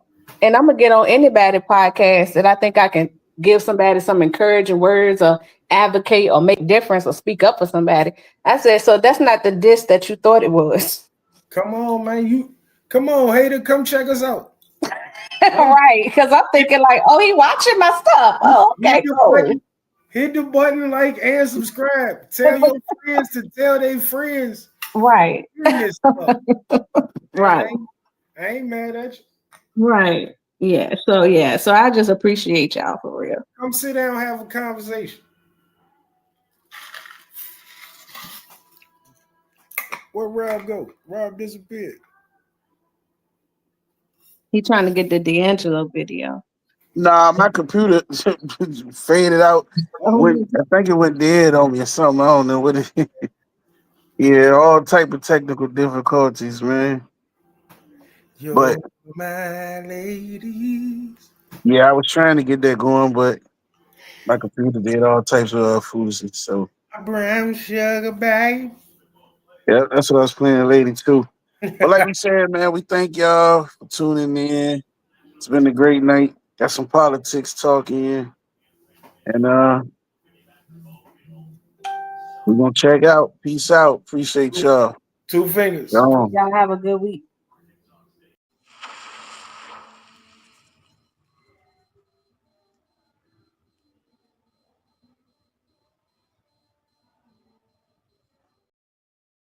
and I'm gonna get on anybody's podcast that I think I can give somebody some encouraging words or advocate or make a difference or speak up for somebody. I said, so that's not the diss that you thought it was. Come on, man. Come on, hater, come check us out. Right. Because I'm thinking like, oh, he watching my stuff. Oh, okay, cool. Hit the button, like and subscribe. Tell your friends to tell their friends. Right. Right. I ain't mad at you. Right. Yeah. So I just appreciate y'all for real. Come sit down and have a conversation. Where Rob go? Rob disappeared. He trying to get the D'Angelo video. Nah, my computer faded out. Oh, I think it went dead on me or something. I don't know what it. Yeah, all type of technical difficulties, man. You're But my ladies. yeah, I was trying to get that going, but my computer did all types of foolishness. So My brown sugar, babe. yeah, that's what I was playing, lady too. But like we said, man, we thank y'all for tuning in. It's been a great night. Got some politics talking, and we're gonna check out. Peace out. Appreciate y'all. Two fingers. Gone. y'all have a good week.